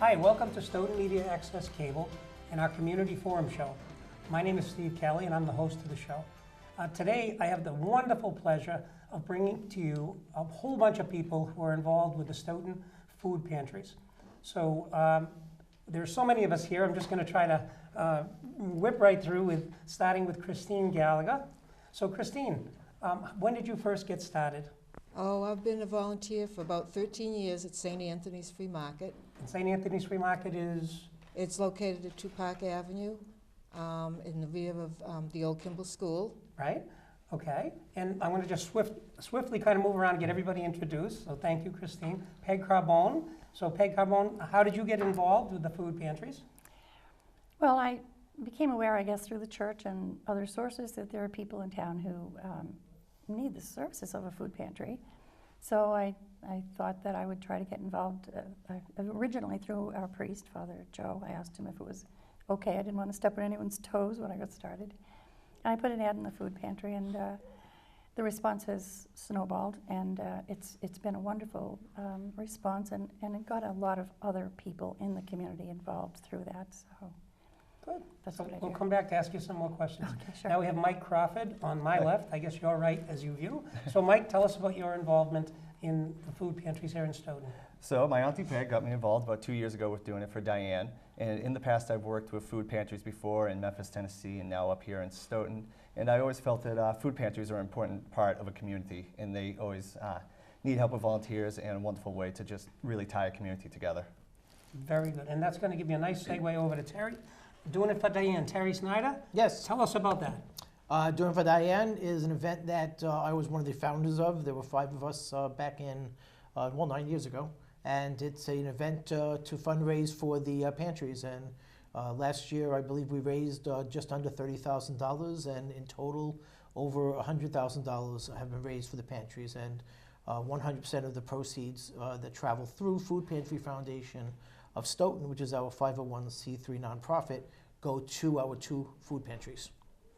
Hi, welcome to Stoughton Media Access Cable and our Community Forum show. My name is Steve Kelley and I'm the host of the show. Today I have the wonderful pleasure of bringing to you a whole bunch of people who are involved with the Stoughton Food Pantries. So there's so many of us here, I'm just going to try to whip right through with starting with Christine Gallagher. So Christine, when did you first get started? Oh, I've been a volunteer for about 13 years at St. Anthony's Free Market. And St. Anthony's Free Market is? It's located at 2 Park Avenue in the rear of the old Kimball School. Right, okay. And I'm going to just swiftly kind of move around and get everybody introduced. So thank you, Christine. Peg Carbone. So Peg Carbone, how did you get involved with the food pantries? Well, I became aware, I guess, through the church and other sources that there are people in town who need the services of a food pantry. So I thought that I would try to get involved originally through our priest, Father Joe. I asked him if it was okay. I didn't want to step on anyone's toes when I got started. And I put an ad in the food pantry, and the response has snowballed, and it's been a wonderful response, and it got a lot of other people in the community involved through that. So Good. that's So what I we'll do. come back to ask you some more questions. Okay, sure. Now we have Mike Crawford on my left. I guess you're right as you view. So Mike, tell us about your involvement in the food pantries here in Stoughton. So my Auntie Peg got me involved about 2 years ago with doing it for Diane. And in the past, I've worked with food pantries before in Memphis, Tennessee, and now up here in Stoughton. And I always felt that food pantries are an important part of a community, and they always need help with volunteers and a wonderful way to just really tie a community together. Very good. And that's going to give you a nice segue over to Terry. Doing it for Diane. Terry Snyder, Yes, tell us about that. Doing for Diane is an event that I was one of the founders of. There were 5 of us back in, 9 years ago. And it's an event to fundraise for the pantries. And last year, I believe we raised just under $30,000. And in total, over $100,000 have been raised for the pantries. And 100% of the proceeds that travel through Food Pantry Foundation of Stoughton, which is our 501c3 nonprofit, go to our 2 food pantries.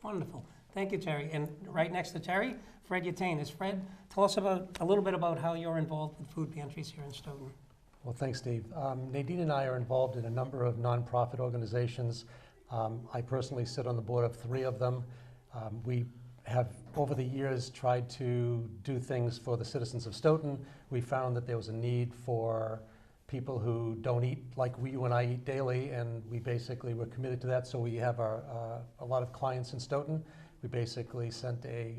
Wonderful. Thank you, Terry. And right next to Terry, Fred Yatanis. Fred, tell us a little bit about how you're involved with food pantries here in Stoughton. Well, thanks, Steve. Nadine and I are involved in a number of nonprofit organizations. I personally sit on the board of 3 of them. We have, over the years, tried to do things for the citizens of Stoughton. We found that there was a need for people who don't eat like you and I eat daily, and we basically were committed to that. So we have a lot of clients in Stoughton. We basically sent a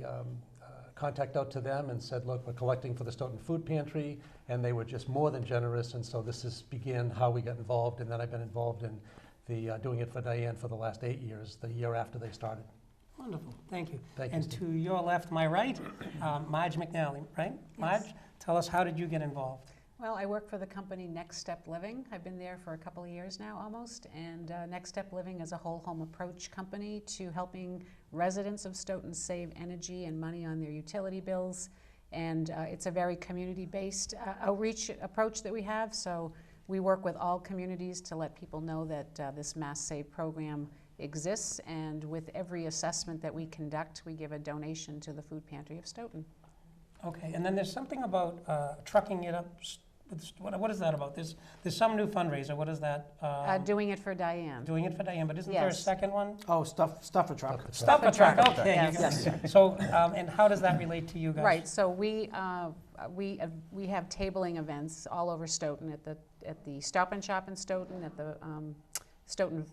contact out to them and said, look, we're collecting for the Stoughton Food Pantry, and they were just more than generous, and so began how we got involved, and then I've been involved in the doing it for Diane for the last 8 years, the year after they started. Wonderful. Thank you. Thank you, And Steve. to your left, my right, Marge McNally, right? Marge, tell us, how did you get involved? Well, I work for the company Next Step Living. I've been there for a couple of years now almost, and Next Step Living is a whole home approach company to helping residents of Stoughton save energy and money on their utility bills, and it's a very community-based outreach approach that we have, so we work with all communities to let people know that this Mass Save program exists, and with every assessment that we conduct, we give a donation to the Food Pantry of Stoughton. Okay, and then there's something about trucking it up. What is that about? There's some new fundraiser. What is that? Doing it for Diane. Doing it for Diane, but isn't there a Yes. second one? Oh, stuff a truck. Stuff a truck. truck. Okay. Yes. You got it. Yes. So, and how does that relate to you guys? Right. So we have tabling events all over Stoughton at the Stop and Shop in Stoughton, at the Stoughton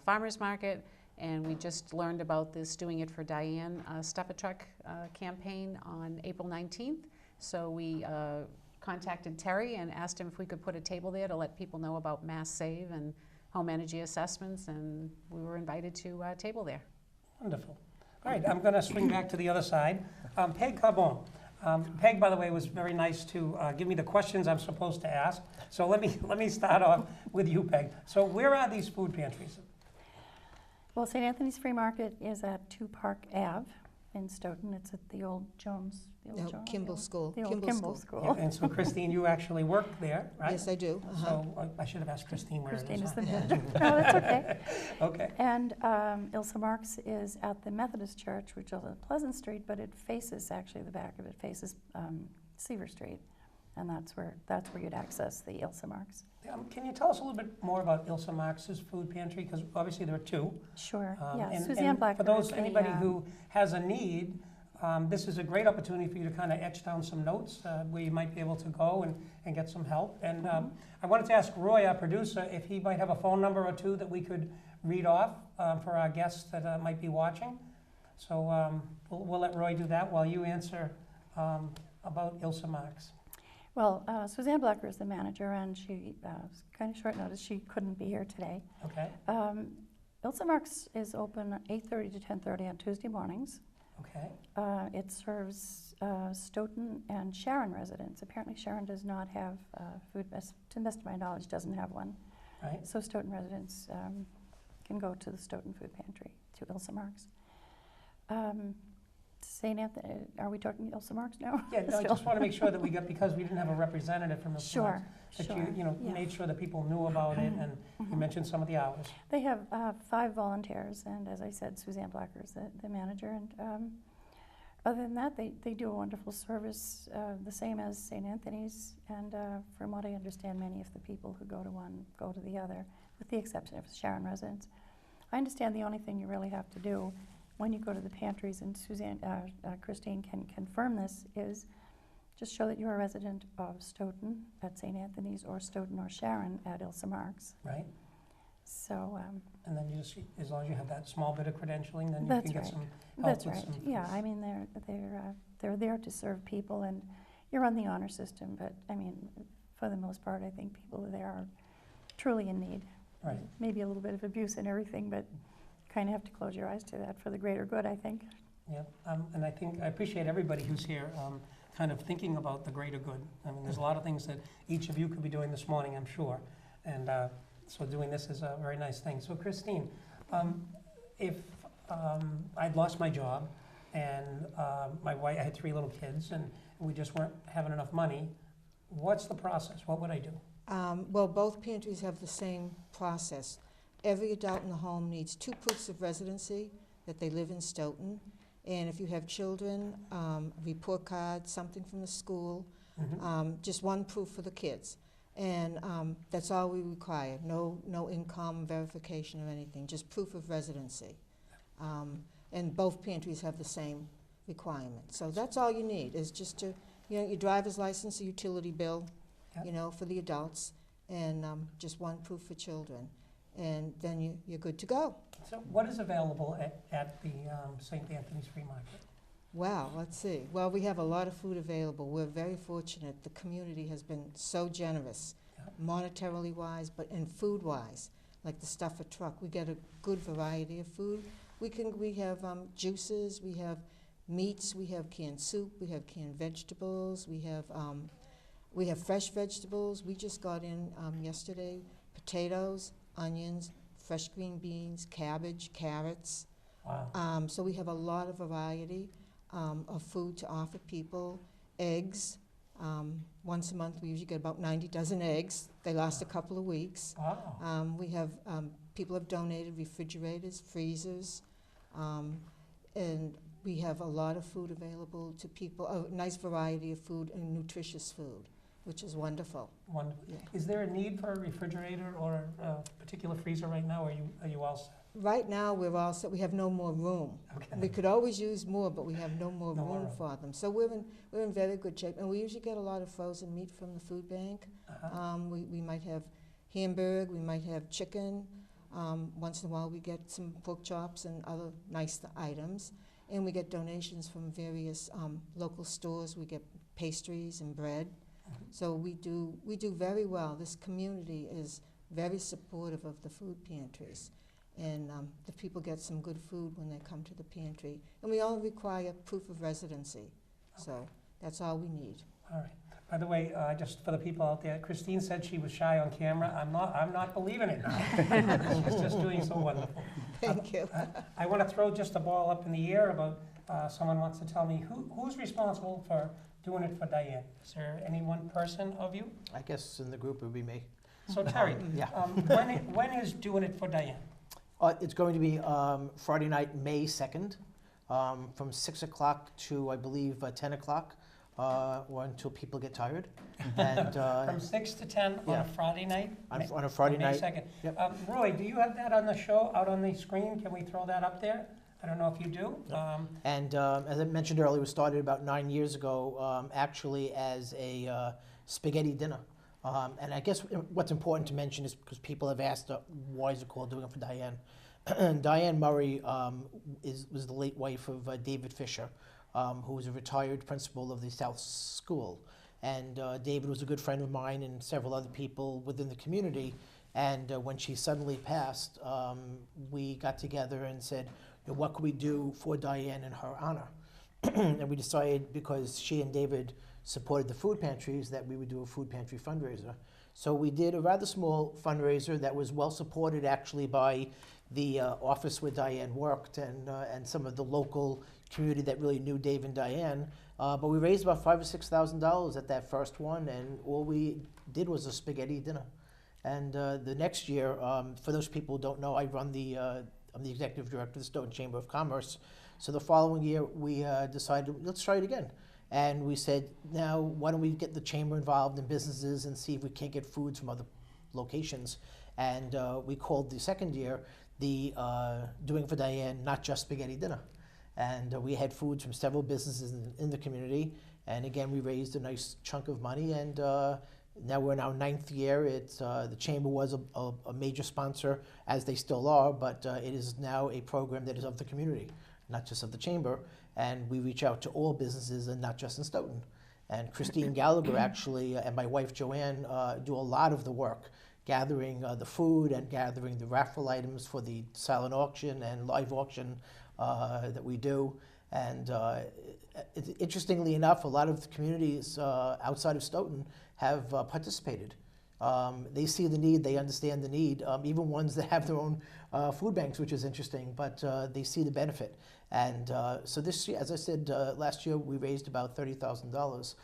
Farmers Market, and we just learned about this Doing It for Diane Stuff a Truck campaign on April 19th. So we contacted Terry and asked him if we could put a table there to let people know about Mass Save and home energy assessments, and we were invited to table there. Wonderful. All right, I'm going to swing back to the other side. Peg Carbone. Peg, by the way, was very nice to give me the questions I'm supposed to ask. So let me start off with you, Peg. So where are these food pantries? Well, St. Anthony's Free Market is at 2 Park Ave in Stoughton. It's at the old Jones. No, Kimball School. The old Kimball School. Yeah, and so, Christine, you actually work there, right? Yes, I do. So I should have asked Christine where Christine it is is. the manager. No, that's okay. Okay. And Ilsa Marks is at the Methodist Church, which is on Pleasant Street, but it faces, actually the back of it faces Seaver Street. and that's where you'd access the Ilsa Marks. Can you tell us a little bit more about Ilsa Marx's food pantry? Because obviously there are two. Sure. Yeah. And Suzanne Blacker. for those is anybody who has a need, this is a great opportunity for you to kind of etch down some notes where you might be able to go and get some help. And I wanted to ask Roy, our producer, if he might have a phone number or two that we could read off for our guests that might be watching. So we'll let Roy do that while you answer about Ilsa Marx. Well, Suzanne Blacker is the manager, and she was kind of short notice. She couldn't be here today. Okay. Ilsa Marx is open 8:30 to 10:30 on Tuesday mornings. Okay. It serves Stoughton and Sharon residents. Apparently Sharon does not have food, to the best of my knowledge, doesn't have one. Right. So Stoughton residents can go to the Stoughton Food Pantry, to Ilsa Marx. St. Anthony, are we talking Ilsa Marx now? Yeah, no, I just want to make sure that we got, because we didn't have a representative from Ilsa Marx, that Sure. you Yeah. made sure that people knew about it, and you mentioned some of the hours. They have 5 volunteers, and as I said, Suzanne Blacker is the manager. And other than that, they do a wonderful service, the same as St. Anthony's. And from what I understand, many of the people who go to one go to the other, with the exception of Sharon residents. I understand the only thing you really have to do when you go to the pantries, and Christine can confirm this, is just show that you're a resident of Stoughton at St. Anthony's, or Stoughton or Sharon at Ilsa Marx. Right. So. And then you just, as long as you have that small bit of credentialing, then you That's can get right. some help That's with right. some. Yeah, I mean they're there to serve people, and you're on the honor system. But I mean, for the most part, I think people there are truly in need. Right. Maybe a little bit of abuse and everything, but kind of have to close your eyes to that for the greater good, I think. Yeah, and I appreciate everybody who's here kind of thinking about the greater good. I mean, there's a lot of things that each of you could be doing this morning, I'm sure. And so doing this is a very nice thing. So Christine, if I'd lost my job and my wife, I had 3 little kids, and we just weren't having enough money, what's the process? What would I do? Well, both pantries have the same process. Every adult in the home needs 2 proofs of residency that they live in Stoughton. And if you have children, a report card, something from the school, just 1 proof for the kids. And that's all we require. No income verification or anything, just proof of residency. And both pantries have the same requirement. So that's all you need, is just your driver's license, a utility bill, Yep. For the adults, and just 1 proof for children. And then you're good to go. So what is available at the St. Anthony's Free Market? Wow, let's see. Well, we have a lot of food available. We're very fortunate. The community has been so generous, monetarily wise, but and food wise. Like the Stuffer truck, we get a good variety of food. We have juices, we have meats, we have canned soup, we have canned vegetables, we have fresh vegetables. We just got in yesterday potatoes, onions, fresh green beans, cabbage, carrots. Wow. So we have a lot of variety of food to offer people. Eggs. Once a month we usually get about 90 dozen eggs. They last a couple of weeks. Wow. We have, people have donated refrigerators, freezers, and we have a lot of food available to people, a nice variety of food and nutritious food, which is wonderful. Wonderful. Yeah. Is there a need for a refrigerator or a particular freezer right now, or are you all set? Right now, we're all set. We have no more room. Okay. We could always use more, but we have no more No more room room. for them. So we're in very good shape, and we usually get a lot of frozen meat from the food bank. Uh-huh. We might have hamburg, we might have chicken. Once in a while, we get some pork chops and other nice items, and we get donations from various local stores. We get pastries and bread. So we do very well. This community is very supportive of the food pantries. And the people get some good food when they come to the pantry. And we all require proof of residency. So that's all we need. All right. By the way, just for the people out there, Christine said she was shy on camera. I'm not believing it now. She's just doing so wonderful. Thank you. I want to throw just a ball up in the air about someone wants to tell me who's responsible for doing it for Diane. Is there any one person of you? I guess in the group it would be me. So Terry, Yeah. when is doing it for Diane? It's going to be Friday night, May 2nd, from 6 o'clock to, I believe, 10 o'clock. or until people get tired. And From 6 to 10 on yeah. a Friday night? on a Friday May night. 2nd. Yep. Roy, do you have that on the show, out on the screen? Can we throw that up there? I don't know if you do. And as I mentioned earlier, we started about 9 years ago, actually as a spaghetti dinner. And I guess what's important to mention is because people have asked, why is it called Doing It for Diane? Diane Murray was the late wife of David Fisher, who was a retired principal of the South School. And David was a good friend of mine and several other people within the community. And when she suddenly passed, we got together and said, what could we do for Diane in her honor? And we decided, because she and David supported the food pantries, that we would do a food pantry fundraiser. So we did a rather small fundraiser that was well supported actually by the office where Diane worked and some of the local community that really knew Dave and Diane. But we raised about $5,000 or $6,000 at that first one, and all we did was a spaghetti dinner. And the next year, for those people who don't know, I'm the executive director of the Stoughton Chamber of Commerce. So the following year, we decided, let's try it again. And we said, now, why don't we get the chamber involved in businesses and see if we can't get foods from other locations. And we called the second year the Doing for Diane, Not Just Spaghetti Dinner. And we had foods from several businesses in the community. And again, we raised a nice chunk of money. And now we're in our 9th year. It's, the chamber was a major sponsor, as they still are, but it is now a program that is of the community, not just of the chamber. And we reach out to all businesses and not just in Stoughton. And Christine Gallagher actually, and my wife Joanne, do a lot of the work, gathering the food and gathering the raffle items for the silent auction and live auction that we do. And interestingly enough, a lot of the communities outside of Stoughton have participated. They see the need, they understand the need, even ones that have their own food banks, which is interesting, but they see the benefit. And so this year, as I said, last year we raised about $30,000,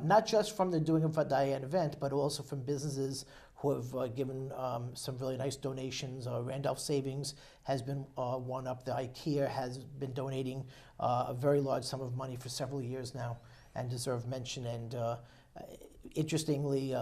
not just from the Doing It for Diane event, but also from businesses who have given some really nice donations. Randolph Savings has been one up. The IKEA has been donating a very large sum of money for several years now and deserve mention. And interestingly,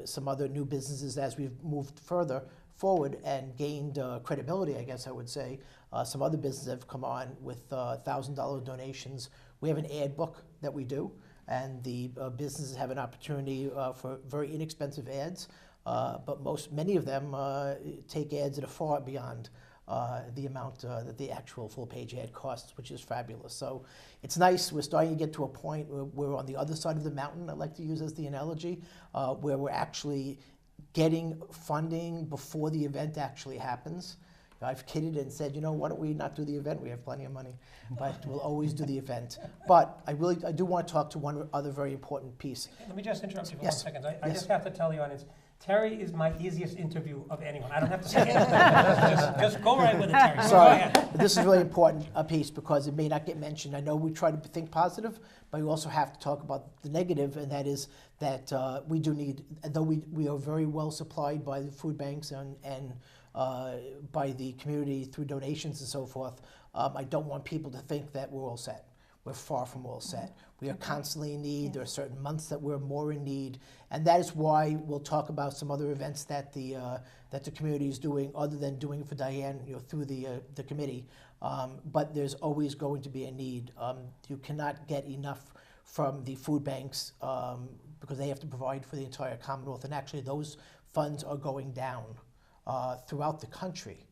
some other new businesses, as we've moved further forward and gained credibility, I guess I would say, some other businesses have come on with $1,000 donations. We have an ad book that we do, and the businesses have an opportunity for very inexpensive ads, but many of them take ads that are far beyond the amount that the actual full-page ad costs, which is fabulous. So it's nice. We're starting to get to a point where we're on the other side of the mountain, I like to use as the analogy, where we're actually getting funding before the event actually happens. I've kidded and said, why don't we not do the event? We have plenty of money, but we'll always do the event. But I do want to talk to one other very important piece. Let me just interrupt you for Yes. 1 second. I Yes. just have to tell the audience, Terry is my easiest interview of anyone. I don't have to say anything. just go right with it, Terry. Go Sorry, ahead. this is a really important piece because it may not get mentioned. I know we try to think positive, but we also have to talk about the negative, and that is that we do need, though we are very well supplied by the food banks and by the community through donations and so forth, I don't want people to think that we're all set. We're far from all set. We are constantly in need. There are certain months that we're more in need, and that is why we'll talk about some other events that the community is doing, other than Doing It for Diane, through the committee. But there's always going to be a need. You cannot get enough from the food banks because they have to provide for the entire Commonwealth, and actually those funds are going down throughout the country.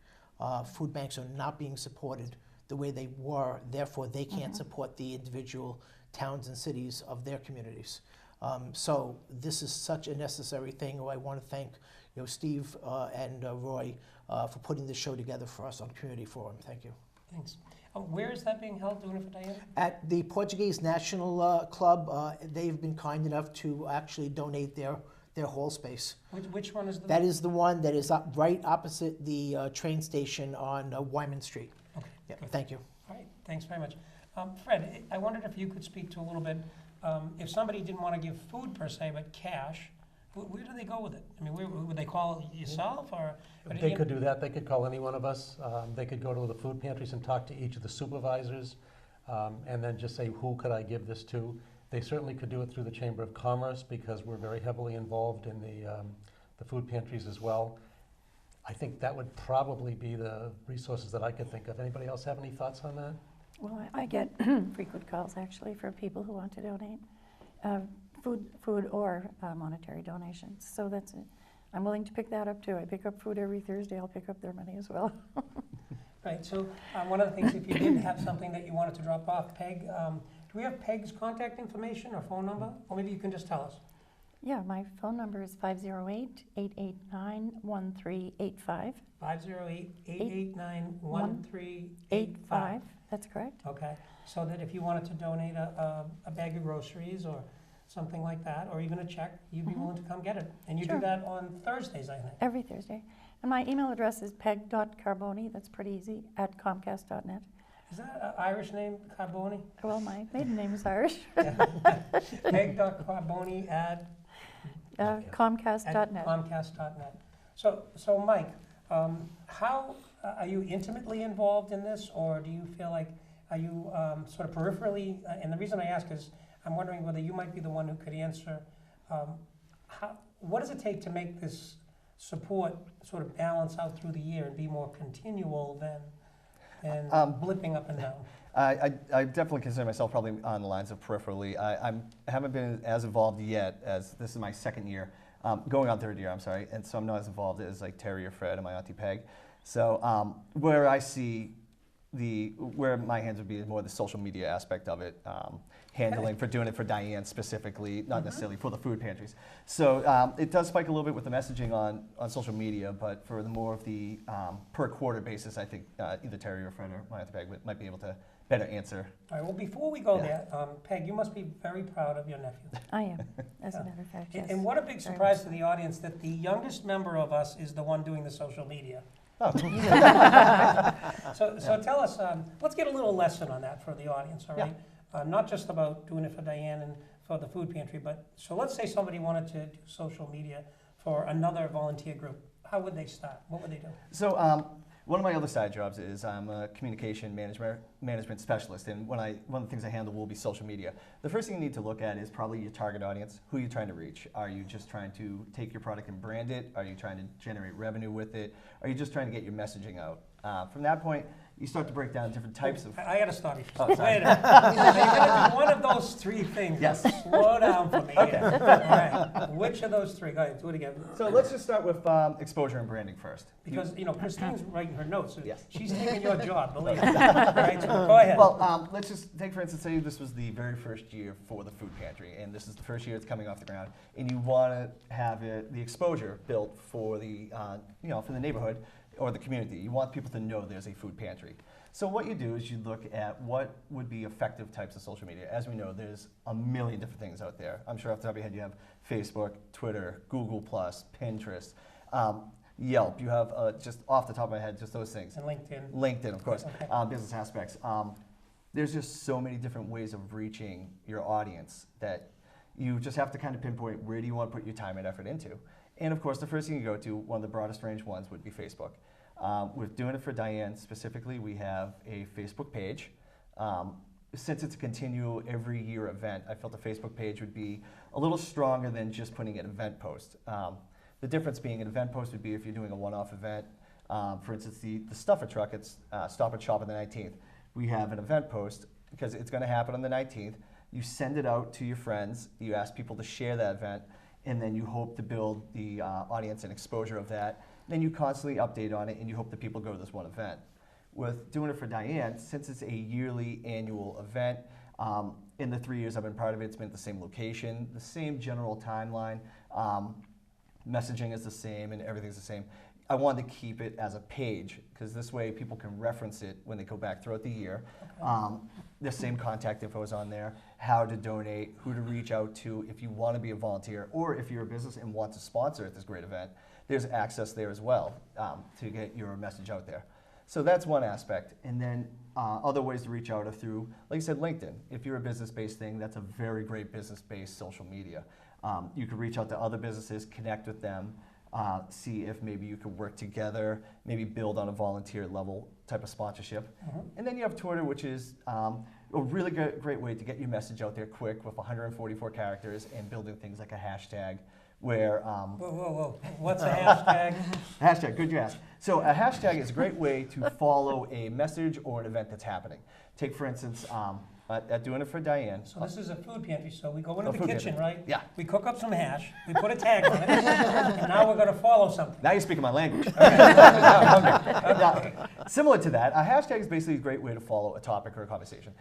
Food banks are not being supported the way they were, therefore they can't support the individual towns and cities of their communities. So this is such a necessary thing. I want to thank Steve and Roy for putting this show together for us on Community Forum. Thank you. Thanks. Where is that being held, Doing It for Diane? At the Portuguese National Club, they've been kind enough to actually donate their hall space. Which one is the? That is the one that is right opposite the train station on Wyman Street. Okay, Yeah, good. thank you. All right, thanks very much. Fred, I wondered if you could speak to a little bit, if somebody didn't want to give food per se, but cash, where do they go with it? I mean, would they call yourself or? They could do that. They could call any one of us. They could go to the food pantries and talk to each of the supervisors and then just say, who could I give this to? They certainly could do it through the Chamber of Commerce because we're very heavily involved in the food pantries as well. I think that would probably be the resources that I could think of. Anybody else have any thoughts on that? Well, I get frequent calls actually for people who want to donate food or monetary donations. So that's it. I'm willing to pick that up too. I pick up food every Thursday. I'll pick up their money as well. Right, so one of the things, if you did have something that you wanted to drop off, Peg, do we have Peg's contact information or phone number? Or maybe you can just tell us. Yeah, my phone number is 508-889-1385. 508-889-1385. That's correct. Okay, so that if you wanted to donate a bag of groceries or something like that, or even a check, you'd be willing to come get it. And you Sure. do that on Thursdays, I think. Every Thursday. And my email address is peg.carboni, that's pretty easy, @comcast.net. Is that an Irish name, Carboni? Well, my maiden name is Irish. Peg.carboni at Comcast.net. Comcast.net. So Mike, how are you intimately involved in this, or do you feel like, are you sort of peripherally? And the reason I ask is, I'm wondering whether you might be the one who could answer. What does it take to make this support sort of balance out through the year and be more continual than blipping up and down? I definitely consider myself probably on the lines of peripherally. I haven't been as involved yet, as this is my second year, going on third year, I'm sorry, and so I'm not as involved as like Terry or Fred and my auntie Peg. So where I see where my hands would be is more the social media aspect of it, handling for doing it for Diane specifically, not necessarily for the food pantries. So it does spike a little bit with the messaging on social media, but for the more of the per quarter basis, I think either Terry or Fred or my auntie Peg might be able to better answer. All right, well, before we go there, Peg, you must be very proud of your nephew. I am, as a matter of fact, yes. And what a big Very surprise much to the audience that the youngest member of us is the one doing the social media. Oh. So tell us, let's get a little lesson on that for the audience, all right? Not just about doing it for Diane and for the food pantry, but so let's say somebody wanted to do social media for another volunteer group. How would they start? What would they do? So one of my other side jobs is I'm a communication management specialist, and one of the things I handle will be social media. The first thing you need to look at is probably your target audience. Who are you trying to reach? Are you just trying to take your product and brand it? Are you trying to generate revenue with it? Are you just trying to get your messaging out? From that point, you start to break down different types of... I got to stop you. Oh, Wait sorry. a minute. You're going to do one of those three things. Yes. Slow down for me. Okay. All right. Which of those three? Go ahead, do it again. So let's just start with exposure and branding first. Because, Christine's writing her notes. So Yes. she's taking your job, believe me. All right, so go ahead. Well, let's just take, for instance, say this was the very first year for the food pantry, and this is the first year it's coming off the ground, and you want to have the exposure built for the, for the neighborhood or the community. You want people to know there's a food pantry. So what you do is you look at what would be effective types of social media. As we know, there's a million different things out there. I'm sure off the top of your head you have Facebook, Twitter, Google+, Pinterest, Yelp. You have, just off the top of my head, just those things. And LinkedIn. LinkedIn, of course, Okay. business aspects. There's just so many different ways of reaching your audience that you just have to kind of pinpoint where do you want to put your time and effort into. And of course, the first thing you go to, one of the broadest range ones would be Facebook. With doing it for Diane specifically, we have a Facebook page. Since it's a continual every year event, I felt the Facebook page would be a little stronger than just putting an event post. The difference being an event post would be if you're doing a one-off event. For instance, the stuffer truck, it's Stop and Shop on the 19th. We have an event post because it's going to happen on the 19th. You send it out to your friends, you ask people to share that event, and then you hope to build the audience and exposure of that. Then you constantly update on it, and you hope that people go to this one event. With doing it for Diane, since it's a yearly annual event, in the 3 years I've been part of it, it's been at the same location, the same general timeline, messaging is the same, and everything's the same. I wanted to keep it as a page, because this way people can reference it when they go back throughout the year. Okay. The same contact info is on there, how to donate, who to reach out to if you want to be a volunteer, or if you're a business and want to sponsor at this great event, there's access there as well to get your message out there. So that's one aspect. And then other ways to reach out are through, like I said, LinkedIn. If you're a business-based thing, that's a very great business-based social media. You could reach out to other businesses, connect with them, see if maybe you could work together, maybe build on a volunteer level type of sponsorship. Mm-hmm. And then you have Twitter, which is a really great way to get your message out there quick with 144 characters and building things like a hashtag where... Whoa. What's a hashtag? Hashtag, good you ask. So a hashtag is a great way to follow a message or an event that's happening. Take, for instance, at Doing It for Diane. So this is a food pantry, so we go into A the food kitchen, pantry. right? Yeah. We cook up some hash, we put a tag on it, and now we're gonna follow something. Now you're speaking my language. Now, similar to that, a hashtag is basically a great way to follow a topic or a conversation.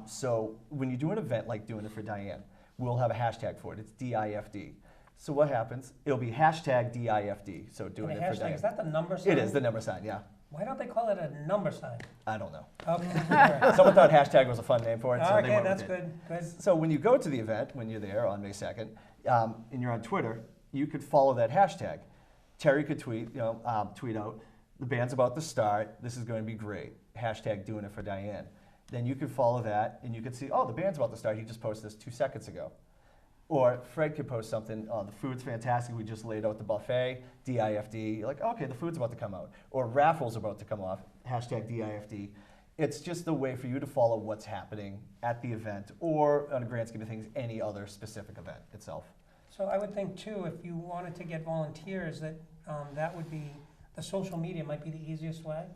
So when you do an event like Doing It for Diane, we'll have a hashtag for it. It's DIFD. So what happens? It'll be hashtag DIFD. So Doing And It the for hashtag, Diane. is that the number sign? It is the number sign, yeah. Why don't they call it a number sign? I don't know. Okay, all right. Someone thought hashtag was a fun name for it, so they Okay, went that's with it. good. So when you go to the event, when you're there on May 2nd, and you're on Twitter, you could follow that hashtag. Terry could tweet out, the band's about to start, this is going to be great, hashtag Doing It for Diane. Then you could follow that, and you could see, oh, the band's about to start, he just posted this 2 seconds ago. Or Fred could post something, the food's fantastic, we just laid out the buffet, DIFD. You're like, okay, the food's about to come out. Or raffle's about to come off, hashtag DIFD. It's just a way for you to follow what's happening at the event, or on a grand scheme of things, any other specific event itself. So I would think too, if you wanted to get volunteers, that that would be, the social media might be the easiest way.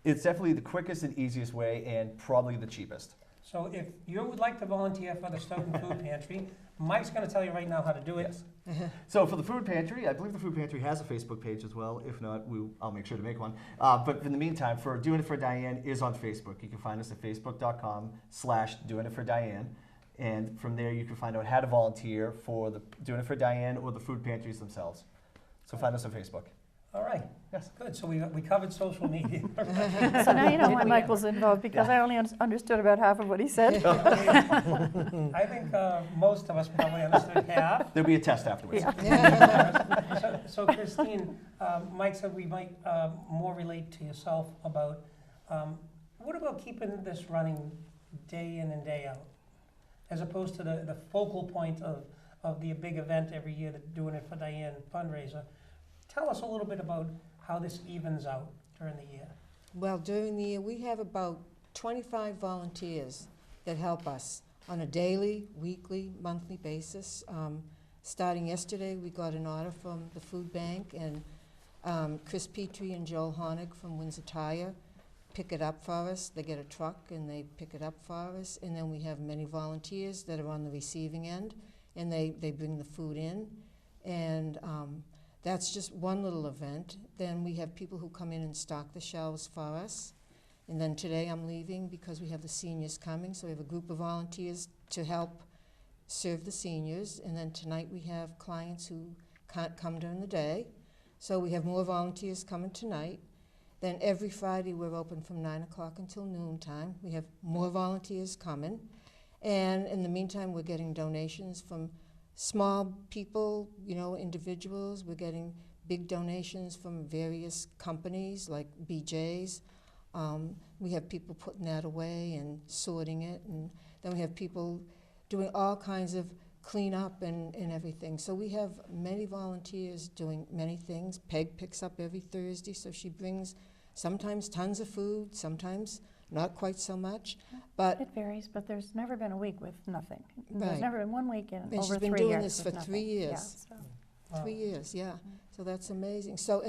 It's definitely the quickest and easiest way, and probably the cheapest. So if you would like to volunteer for the Stoughton Food Pantry, Mike's gonna tell you right now how to do it. Yes. So for the food pantry, I believe the food pantry has a Facebook page as well. If not, I'll make sure to make one. But in the meantime, for Doing It for Diane is on Facebook. You can find us at facebook.com/Doing It for Diane. And from there, you can find out how to volunteer for the Doing It for Diane or the food pantries themselves. So find us on Facebook. All right, Yes. good, so we covered social media. So now you know why Did we- Michael's involved, because I only understood about half of what he said. I think most of us probably understood half. There'll be a test afterwards. Yeah. So Christine, Mike said we might more relate to yourself about, what about keeping this running day in and day out? As opposed to the focal point of the big event every year, the Doing It for Diane fundraiser. Tell us a little bit about how this evens out during the year. Well, during the year, we have about 25 volunteers that help us on a daily, weekly, monthly basis. Starting yesterday, we got an order from the food bank, and Chris Petrie and Joel Honig from Windsor Tire pick it up for us. They get a truck and they pick it up for us. And then we have many volunteers that are on the receiving end, and they bring the food in. And that's just one little event. Then we have people who come in and stock the shelves for us. And then today I'm leaving because we have the seniors coming, so we have a group of volunteers to help serve the seniors. And then tonight we have clients who can't come during the day, so we have more volunteers coming tonight. Then every Friday we're open from 9 o'clock until noontime. We have more volunteers coming. And in the meantime, we're getting donations from small people, individuals. We're getting big donations from various companies like BJ's. We have people putting that away and sorting it. And then we have people doing all kinds of cleanup and everything. So we have many volunteers doing many things. Peg picks up every Thursday, so she brings sometimes tons of food, sometimes not quite so much. But It varies, but there's never been a week with nothing. Right. There's never been 1 week in And over she's 3 been years doing this with for nothing. 3 years. Yeah, so. Wow. 3 years, yeah. So that's amazing. So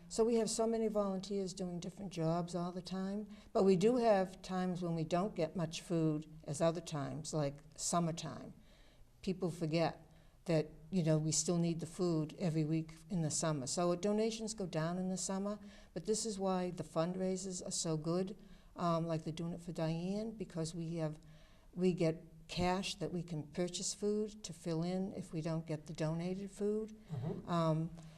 so we have so many volunteers doing different jobs all the time. But we do have times when we don't get much food as other times, like summertime. People forget that we still need the food every week in the summer. So donations go down in the summer, but this is why the fundraisers are so good, like they're Doing It for Diane, because we get cash that we can purchase food to fill in if we don't get the donated food.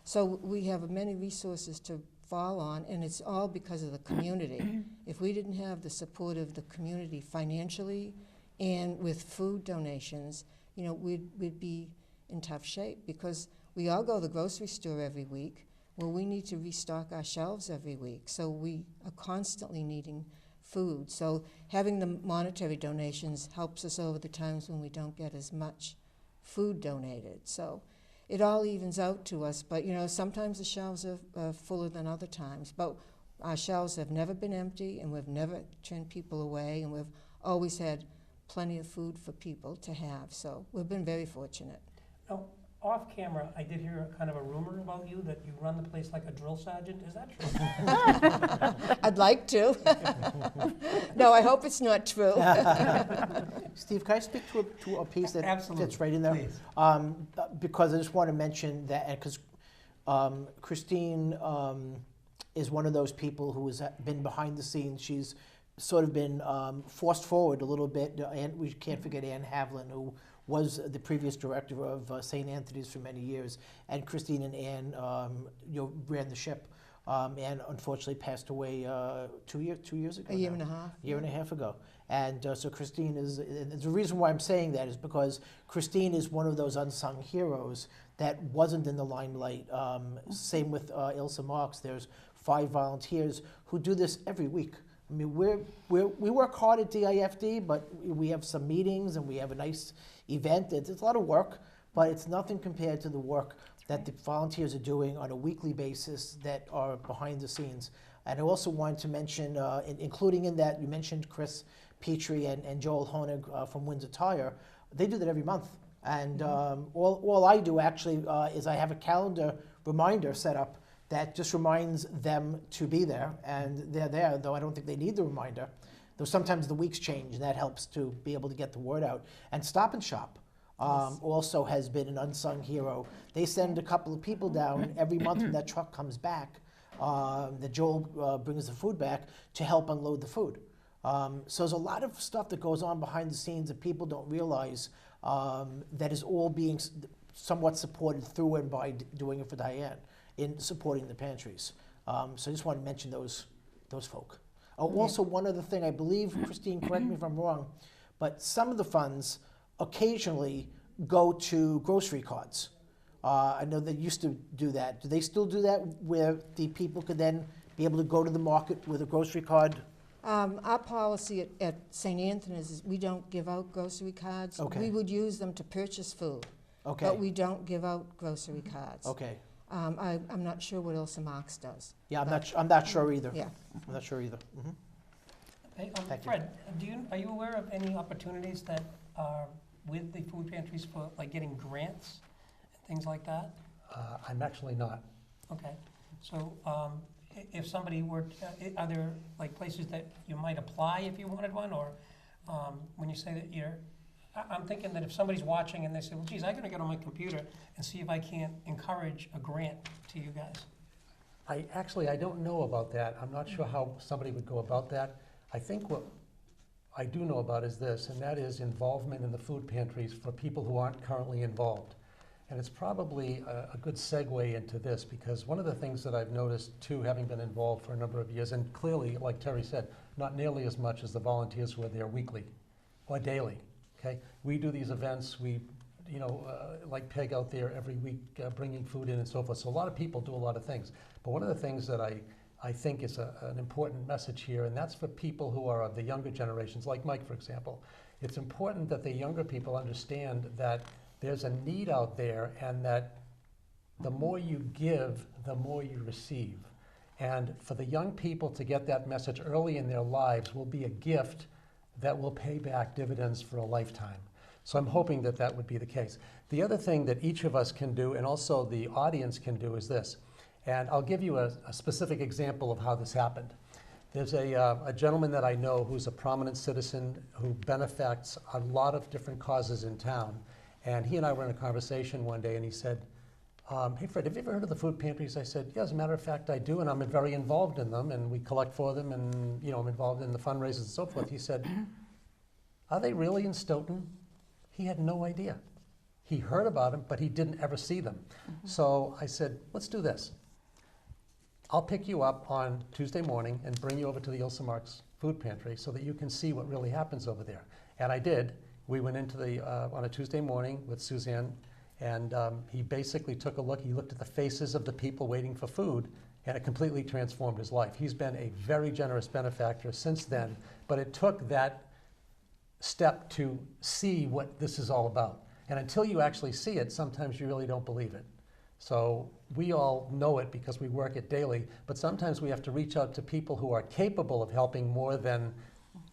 So we have many resources to fall on, and it's all because of the community. If we didn't have the support of the community financially and with food donations, we'd be in tough shape, because we all go to the grocery store every week. Well, we need to restock our shelves every week, so we are constantly needing food. So having the monetary donations helps us over the times when we don't get as much food donated. So it all evens out to us, but sometimes the shelves are fuller than other times. But our shelves have never been empty, and we've never turned people away, and we've always had plenty of food for people to have. So we've been very fortunate. Now, off camera, I did hear kind of a rumor about you that you run the place like a drill sergeant. Is that true? I'd like to. No, I hope it's not true. Steve, can I speak to a piece that Absolutely. fits right in there? Please. Because I just want to mention that, because Christine is one of those people who has been behind the scenes. She's sort of been forced forward a little bit, and we can't forget Ann Havlin, who was the previous director of St. Anthony's for many years, and Christine and Ann, ran the ship. And unfortunately passed away 2 years ago. A year now. and a half. A year and a half ago. And so Christine is, and the reason why I'm saying that is because Christine is one of those unsung heroes that wasn't in the limelight. Same with Ilsa Marks. There's 5 volunteers who do this every week. I mean, we work hard at DIFD, but we have some meetings and we have a nice event. It's a lot of work, but it's nothing compared to the work that the volunteers are doing on a weekly basis that are behind the scenes. And I also wanted to mention, including in that, you mentioned Chris Petrie and Joel Honig from Windsor Tire. They do that every month. And all I do actually is I have a calendar reminder set up that just reminds them to be there. And they're there, though I don't think they need the reminder. Though sometimes the weeks change, and that helps to be able to get the word out. And Stop and Shop also has been an unsung hero. They send a couple of people down every month when that truck comes back, that Joel brings the food back, to help unload the food. So there's a lot of stuff that goes on behind the scenes that people don't realize that is all being somewhat supported through and by doing it for Diane in supporting the pantries. So I just want to mention those folk. Also, one other thing, I believe, Christine, correct me if I'm wrong, but some of the funds occasionally go to grocery cards. I know they used to do that. Do they still do that, where the people could then be able to go to the market with a grocery card? Our policy at St. Anthony's is we don't give out grocery cards. Okay. We would use them to purchase food, Okay. but we don't give out grocery cards. Okay. I'm not sure what Ilsa Marks does. Yeah, I'm not sure either. Yeah. I'm not sure either. Mhm. Hey, Thank you. Fred, are you aware of any opportunities that are with the food pantries for like getting grants and things like that? I'm actually not. Okay, so if somebody were, are there like places that you might apply if you wanted one, or when you say that I'm thinking that if somebody's watching and they say, well, geez, I'm gonna get on my computer and see if I can't encourage a grant to you guys. I don't know about that. I'm not sure how somebody would go about that. I think what I do know about is this, and that is involvement in the food pantries for people who aren't currently involved. And it's probably a good segue into this, because one of the things that I've noticed too, having been involved for a number of years, and clearly, like Terry said, not nearly as much as the volunteers who are there weekly or daily. Okay, we do these events. We, like Peg out there every week, bringing food in and so forth. So a lot of people do a lot of things. But one of the things that I think is an important message here, and that's for people who are of the younger generations, like Mike, for example. It's important that the younger people understand that there's a need out there, and that the more you give, the more you receive. And for the young people to get that message early in their lives will be a gift that will pay back dividends for a lifetime. So I'm hoping that that would be the case. The other thing that each of us can do, and also the audience can do, is this. And I'll give you a specific example of how this happened. There's a gentleman that I know who's a prominent citizen who benefacts a lot of different causes in town. And he and I were in a conversation one day, and he said, hey, Fred, have you ever heard of the food pantries? I said, yeah, as a matter of fact, I do, and I'm very involved in them, and we collect for them, and I'm involved in the fundraisers and so forth. He said, are they really in Stoughton? He had no idea. He heard about them, but he didn't ever see them. So I said, let's do this. I'll pick you up on Tuesday morning and bring you over to the Ilsa Marks food pantry so that you can see what really happens over there. And I did. We went into on a Tuesday morning with Suzanne, and he basically took a look. He looked at the faces of the people waiting for food, and it completely transformed his life. He's been a very generous benefactor since then, but it took that step to see what this is all about. And until you actually see it, sometimes you really don't believe it. So we all know it because we work it daily, but sometimes we have to reach out to people who are capable of helping more than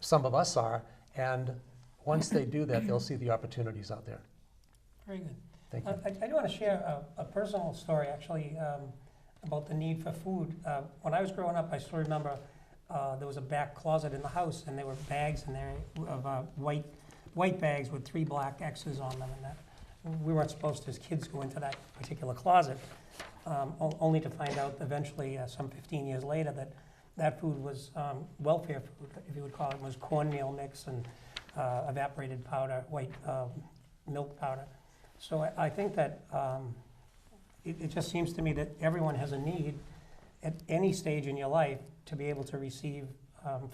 some of us are, And once they do that, they'll see the opportunities out there. Very good. Thank you. I do want to share a personal story, actually, about the need for food. When I was growing up, I still remember there was a back closet in the house, and there were bags in there of white bags with 3 black X's on them, and that we weren't supposed to, as kids, go into that particular closet, only to find out eventually, some 15 years later, that that food was welfare food, if you would call it. It was cornmeal mix and evaporated powder, white milk powder. So I think that it just seems to me that everyone has a need at any stage in your life to be able to receive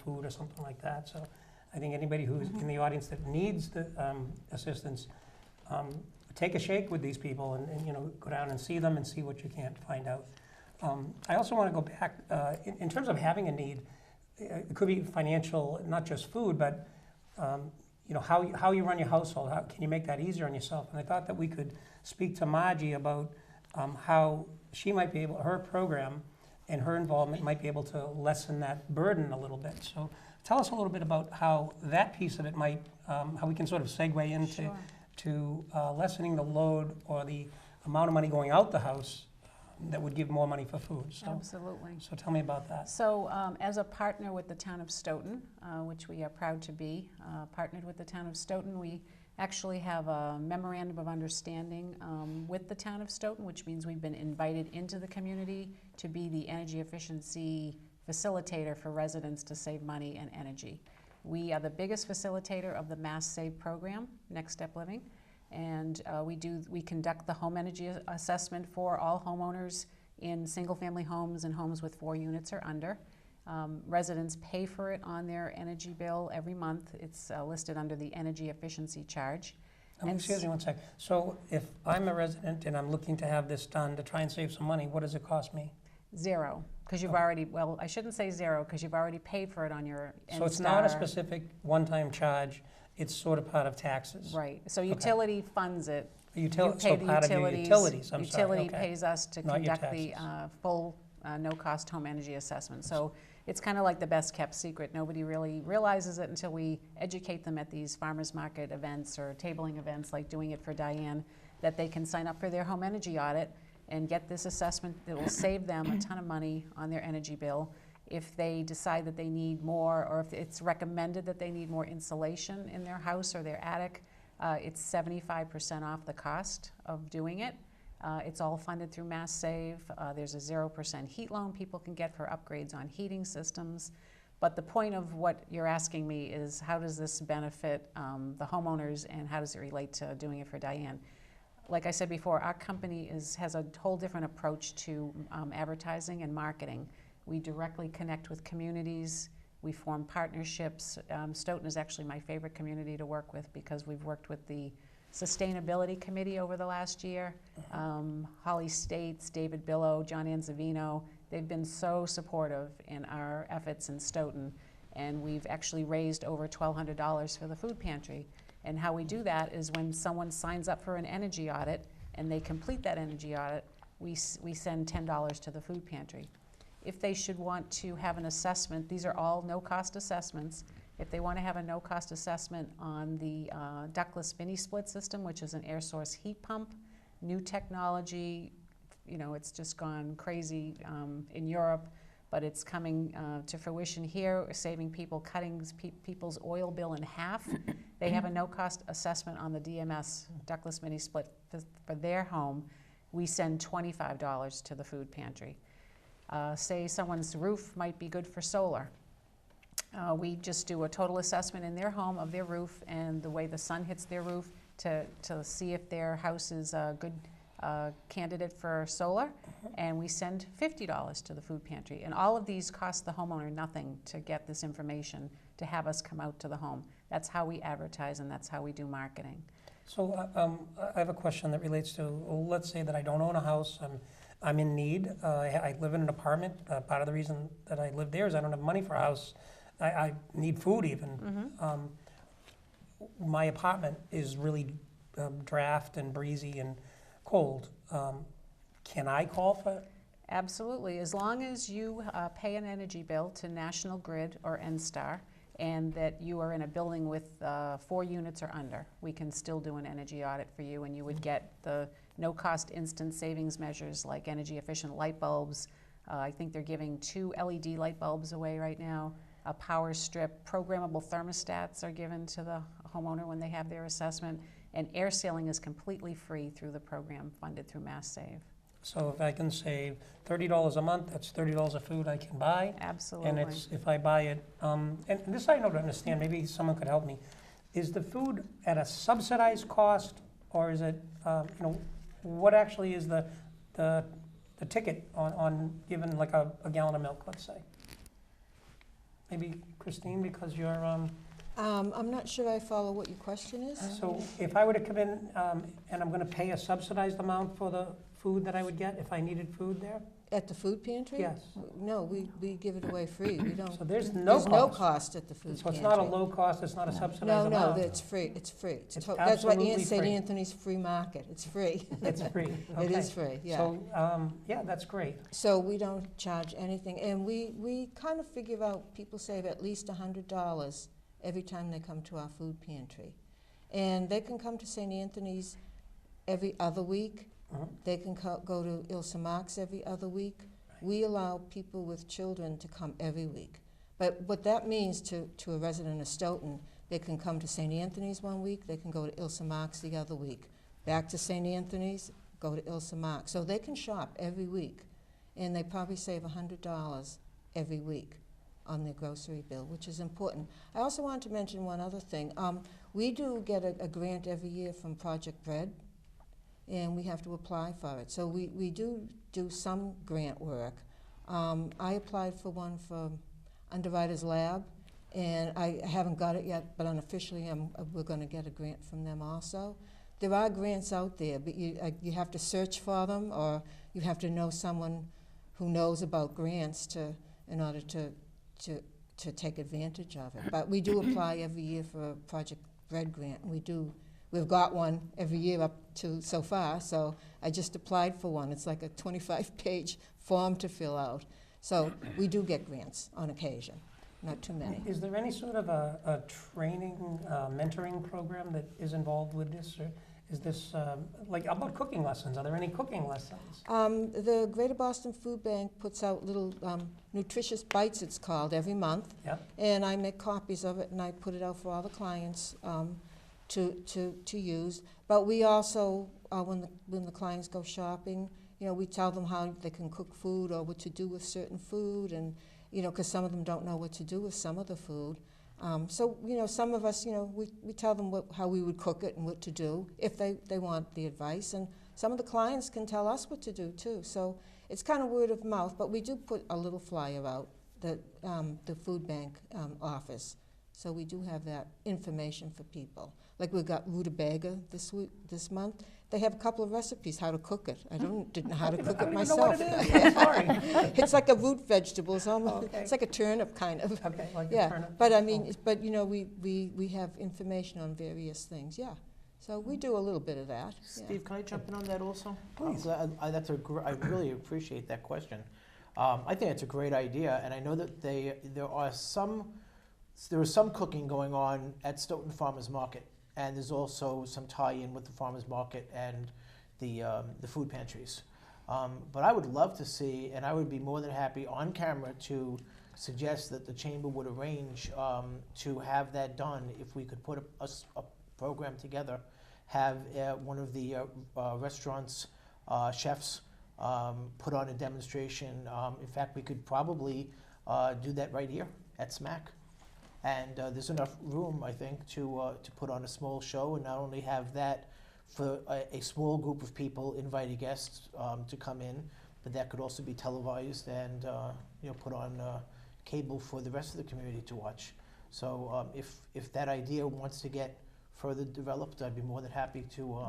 food or something like that. So I think anybody who's in the audience that needs the assistance, take a shake with these people and go down and see them and see what you can't find out. I also want to go back, in terms of having a need, it could be financial, not just food, but how you run your household. How can you make that easier on yourself? And I thought that we could speak to Margie about how she might be able, her program and her involvement might be able to lessen that burden a little bit. So tell us a little bit about how that piece of it might, how we can sort of segue into lessening the load or the amount of money going out the house that would give more money for food. So, Absolutely. So tell me about that. So as a partner with the town of Stoughton, which we are proud to be, partnered with the town of Stoughton, we actually have a memorandum of understanding with the town of Stoughton, which means we've been invited into the community to be the energy efficiency facilitator for residents to save money and energy. We are the biggest facilitator of the Mass Save program, Next Step Living, and we conduct the home energy assessment for all homeowners in single-family homes and homes with 4 units or under. Residents pay for it on their energy bill every month. It's listed under the energy efficiency charge. Excuse me one sec. So if I'm a resident and I'm looking to have this done to try and save some money, what does it cost me? Zero, because you've already, well, I shouldn't say zero, because you've already paid for it on your So it's not a specific one-time charge, it's sort of part of taxes? Right, so utility funds it. So You part pay the of your utilities, I'm sorry. Utility Okay. pays us to Not your conduct the taxes. full no-cost home energy assessment. So it's kind of like the best-kept secret. Nobody really realizes it until we educate them at these farmers market events or tabling events, like doing it for Diane, that they can sign up for their home energy audit and get this assessment that will save them a ton of money on their energy bill. If they decide that they need more, or if it's recommended that they need more insulation in their house or their attic, it's 75% off the cost of doing it. It's all funded through Mass Save. There's a 0% heat loan people can get for upgrades on heating systems. But the point of what you're asking me is, how does this benefit the homeowners, and how does it relate to doing it for Diane? Like I said before, our company has a whole different approach to advertising and marketing. We directly connect with communities. We form partnerships. Stoughton is actually my favorite community to work with, because we've worked with the Sustainability Committee over the last year. Holly States, David Billow, John Anzavino, they've been so supportive in our efforts in Stoughton, and we've actually raised over $1,200 for the food pantry. And how we do that is when someone signs up for an energy audit and they complete that energy audit, we send $10 to the food pantry. If they should want to have an assessment, these are all no-cost assessments. If they want to have a no-cost assessment on the ductless mini split system, which is an air source heat pump, new technology, it's just gone crazy in Europe, but it's coming to fruition here, saving people, cutting people's oil bill in half. They have a no-cost assessment on the DMS, ductless mini split, for their home. We send $25 to the food pantry. Say someone's roof might be good for solar. We just do a total assessment in their home of their roof and the way the sun hits their roof to see if their house is a good candidate for solar, and we send $50 to the food pantry. And all of these cost the homeowner nothing to get this information, to have us come out to the home. That's how we advertise, and that's how we do marketing. So I have a question that relates to, well, let's say that I don't own a house, I'm in need. I live in an apartment. Part of the reason that I live there is I don't have money for a house. I need food even. My apartment is really draft and breezy and cold. Can I call for it? Absolutely, as long as you pay an energy bill to National Grid or NSTAR, and that you are in a building with 4 units or under, we can still do an energy audit for you, and you would get the no-cost instant savings measures like energy-efficient light bulbs. I think they're giving 2 LED light bulbs away right now, a power strip, programmable thermostats are given to the homeowner when they have their assessment, and air sealing is completely free through the program funded through Mass Save. So if I can save $30 a month, that's $30 of food I can buy. Absolutely. And it's, if I buy it, and this I don't understand, maybe someone could help me. Is the food at a subsidized cost, or is it, what actually is the ticket on given like a gallon of milk, let's say? Maybe Christine, because you're, I'm not sure I follow what your question is. so if I were to come in and I'm gonna pay a subsidized amount for the food that I would get if I needed food there? At the food pantry? Yes. No, we give it away free. We don't. So there's no There's no cost. cost at the food So pantry. it's not a low cost, it's not a subsidized No, amount? no, it's free, it's free. It's That's what absolutely St. free. Anthony's free market, it's free. It's free, okay. It is free, yeah. So, yeah, that's great. So we don't charge anything, and we kind of figure out people save at least $100 every time they come to our food pantry. And they can come to St. Anthony's every other week. Mhm. They can go to Ilse Marks every other week. We allow people with children to come every week. But what that means to a resident of Stoughton, they can come to St. Anthony's one week, they can go to Ilse Marks the other week. Back to St. Anthony's, go to Ilse Marks. So they can shop every week, and they probably save $100 every week on their grocery bill, which is important. I also wanted to mention one other thing. We do get a grant every year from Project Bread, and we have to apply for it. So we do some grant work. I applied for one for Underwriters Lab, and I haven't got it yet, but unofficially we're going to get a grant from them also. There are grants out there, but you have to search for them, or you have to know someone who knows about grants in order to take advantage of it. But we do apply every year for a Project Bread grant. We've got one every year up to so far, so I just applied for one. It's like a 25-page form to fill out. So we do get grants on occasion, not too many. Is there any sort of a training, mentoring program that is involved with this? Or is this, like, about cooking lessons? Are there any cooking lessons? The Greater Boston Food Bank puts out little nutritious bites, it's called, every month. Yeah. And I make copies of it, and I put it out for all the clients to use. But we also, when the clients go shopping, we tell them how they can cook food or what to do with certain food, and because some of them don't know what to do with some of the food. So some of us, we tell them how we would cook it and what to do if they want the advice, and some of the clients can tell us what to do too. So it's kind of word of mouth, but we do put a little flyer out that the food bank offers. So we do have that information for people. Like we've got rutabaga this month. They have a couple of recipes how to cook it. I didn't know how to cook it myself. I don't even know what it is. I'm sorry. It's like a root vegetable. It's almost Okay. it's like a turnip kind of. Okay, like a Yeah, turnip. but I mean, we have information on various things. Yeah, so we do a little bit of that. Yeah. Steve, can I jump in on that also? Please. I really appreciate that question. I think it's a great idea, and I know that there is some cooking going on at Stoughton Farmers Market, and there's also some tie-in with the Farmers Market and the food pantries. But I would love to see, and I would be more than happy on camera to suggest that the chamber would arrange to have that done. If we could put a program together, have one of the restaurants' chefs put on a demonstration. In fact, we could probably do that right here at SMAC. And there's enough room, I think, to put on a small show, and not only have that for a small group of people, invited guests to come in, but that could also be televised and put on cable for the rest of the community to watch. So if that idea wants to get further developed, I'd be more than happy to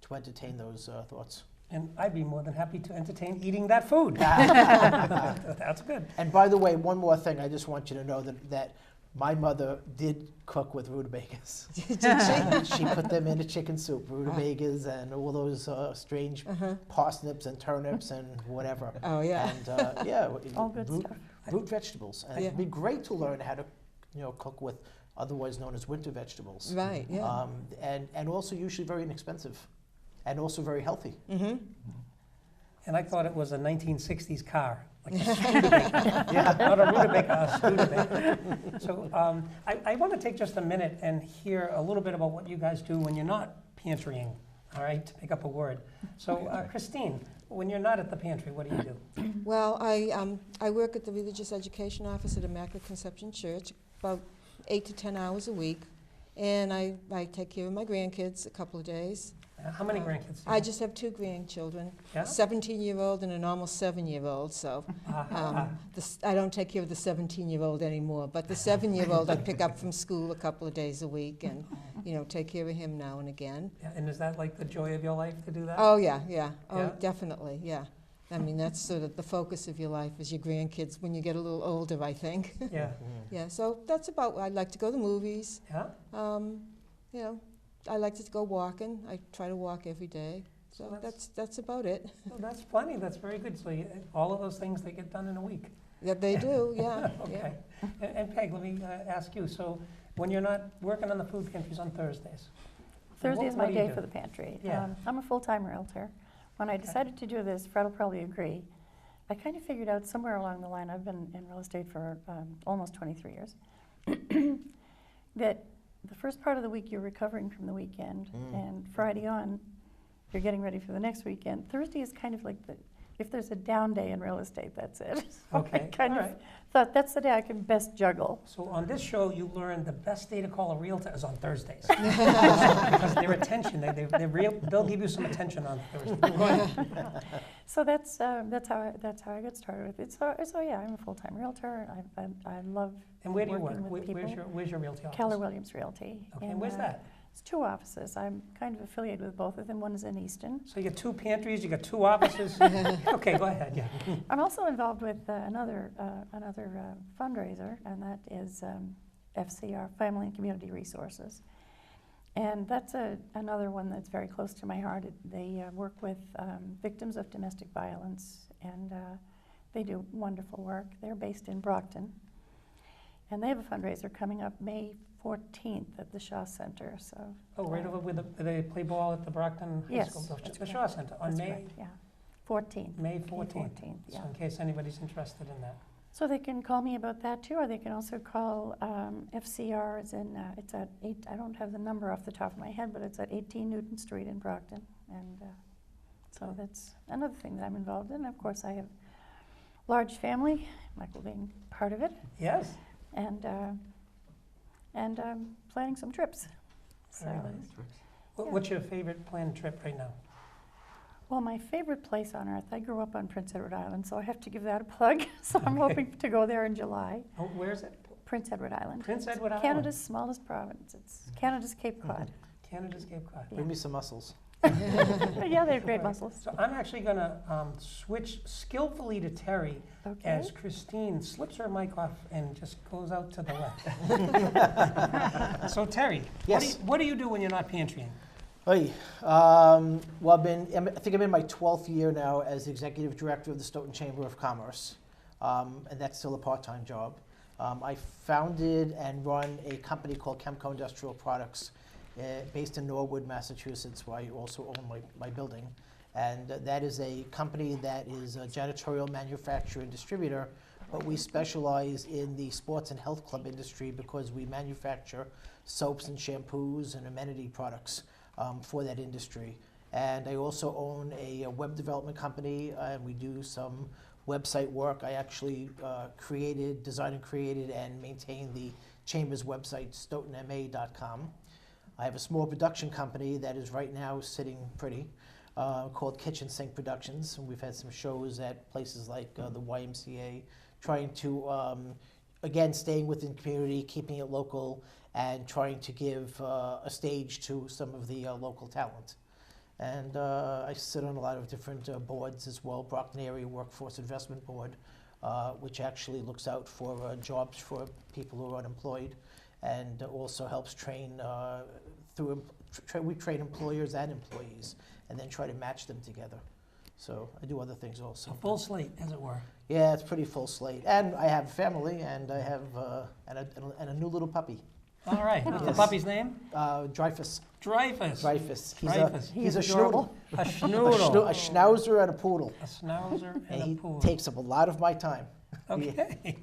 entertain those thoughts. And I'd be more than happy to entertain eating that food. That's good. And by the way, one more thing, I just want you to know that my mother did cook with rutabagas. Did She put them into chicken soup, rutabagas and all those strange parsnips and turnips and whatever. Oh yeah. And All good stuff. root vegetables. And Yeah. it'd be great to learn how to cook with otherwise known as winter vegetables. Right, yeah. And also usually very inexpensive and also very healthy. Mm-hmm. And I thought it was a 1960s car, like a Studebaker. Yeah. Not a Rutabaga, a Studebaker. So I want to take just a minute and hear a little bit about what you guys do when you're not pantrying, all right, to pick up a word. So Christine, when you're not at the pantry, what do you do? Well, I work at the Religious Education Office at Immaculate Conception Church, about 8 to 10 hours a week, and I take care of my grandkids a couple of days. How many grandkids do you I have? just have 2 grandchildren, Yeah? 17-year-old and an almost 7-year-old, so I don't take care of the 17-year-old anymore, but the 7-year-old I pick up from school a couple of days a week and, take care of him now and again. Yeah, and is that like the joy of your life to do that? Oh, yeah. Oh, Yeah? definitely, yeah. I mean, that's sort of the focus of your life is your grandkids when you get a little older, I think. Yeah. Yeah, so that's about what I'd like to go to the movies. Yeah? I like to go walking. I try to walk every day. So So that's about it. Well, that's plenty. That's very good. So all of those things, they get done in a week. Yeah, they do, yeah. Okay. And Peg, let me ask you. So when you're not working on the food pantries on Thursdays? Thursday is what my do you day do? for the pantry. Yeah. I'm a full-time realtor. When I decided to do this, Fred will probably agree, I kind of figured out somewhere along the line, I've been in real estate for almost 23 years, that the first part of the week you're recovering from the weekend, and Friday on, you're getting ready for the next weekend. Thursday is kind of like if there's a down day in real estate, that's it. So Okay, I kind all of right. thought that's the day I can best juggle. So on this show, you learn the best day to call a realtor is on Thursdays. Because their attention, they'll give you some attention on Thursday. Go ahead. So that's how I got started with it. So yeah, I'm a full-time realtor. I love And where do you work? working with people. Where's your realty office? Keller Williams Realty. Okay, and where's that? It's 2 offices. I'm kind of affiliated with both of them. One is in Easton. So you got 2 pantries, you got 2 offices. Okay, go ahead. Yeah. I'm also involved with another fundraiser, and that is FCR, Family and Community Resources. And that's another one that's very close to my heart. They work with victims of domestic violence, and they do wonderful work. They're based in Brockton. And they have a fundraiser coming up May 14th at the Shaw Center. So. Oh, right over where they play ball at the Brockton High Yes, School, that's the correct. Shaw Center, on That's May correct, yeah. 14th. May May 14th. 14th, yeah. So in case anybody's interested in that. So they can call me about that too, or they can also call FCR. It's at 8. I don't have the number off the top of my head, but it's at 18 Newton Street in Brockton, and so that's another thing that I'm involved in. Of course, I have a large family, Michael being part of it, Yes? and planning some trips. So, Very nice. What's your favorite planned trip right now? well, my favorite place on earth. I grew up on Prince Edward Island, so I have to give that a plug. So I'm hoping to go there in July. Oh, where is it? Prince Edward Island. Prince Edward Island. Canada's smallest province. It's Canada's Cape Cod. Canada's Cape Cod. Yeah. Bring me some mussels. Yeah, they have great All right. muscles. So I'm actually going to switch skillfully to Terry Okay. as Christine slips her mic off and just goes out to the left. So Terry, Yes. what do you do when you're not pantrying? Hey, well, I think I'm in my 12th year now as executive director of the Stoughton Chamber of Commerce, and that's still a part-time job. I founded and run a company called Chemco Industrial Products based in Norwood, Massachusetts, where I also own my building. And that is a company that is a janitorial manufacturer and distributor, but we specialize in the sports and health club industry because we manufacture soaps and shampoos and amenity products for that industry. And I also own a web development company, and we do some website work. I actually designed and created and maintain the Chamber's website, stoughtonma.com. I have a small production company that is right now sitting pretty, called Kitchen Sink Productions, and we've had some shows at places like the YMCA, trying to, again, staying within community, keeping it local, and trying to give a stage to some of the local talent. And I sit on a lot of different boards as well, Brockton Area Workforce Investment Board, which actually looks out for jobs for people who are unemployed, and also helps train we train employers and employees, and then try to match them together. So I do other things also. A full slate, as it were. Yeah, it's pretty full slate. And I have family, and I have and a new little puppy, All right. What's the Yes. puppy's name? Dreyfus. Dreyfus. Dreyfus. Dreyfus. He's a adorable. schnoodle. A schnoodle. A schnauzer and a poodle. A schnauzer and And a he poodle. takes up a lot of my time. Okay.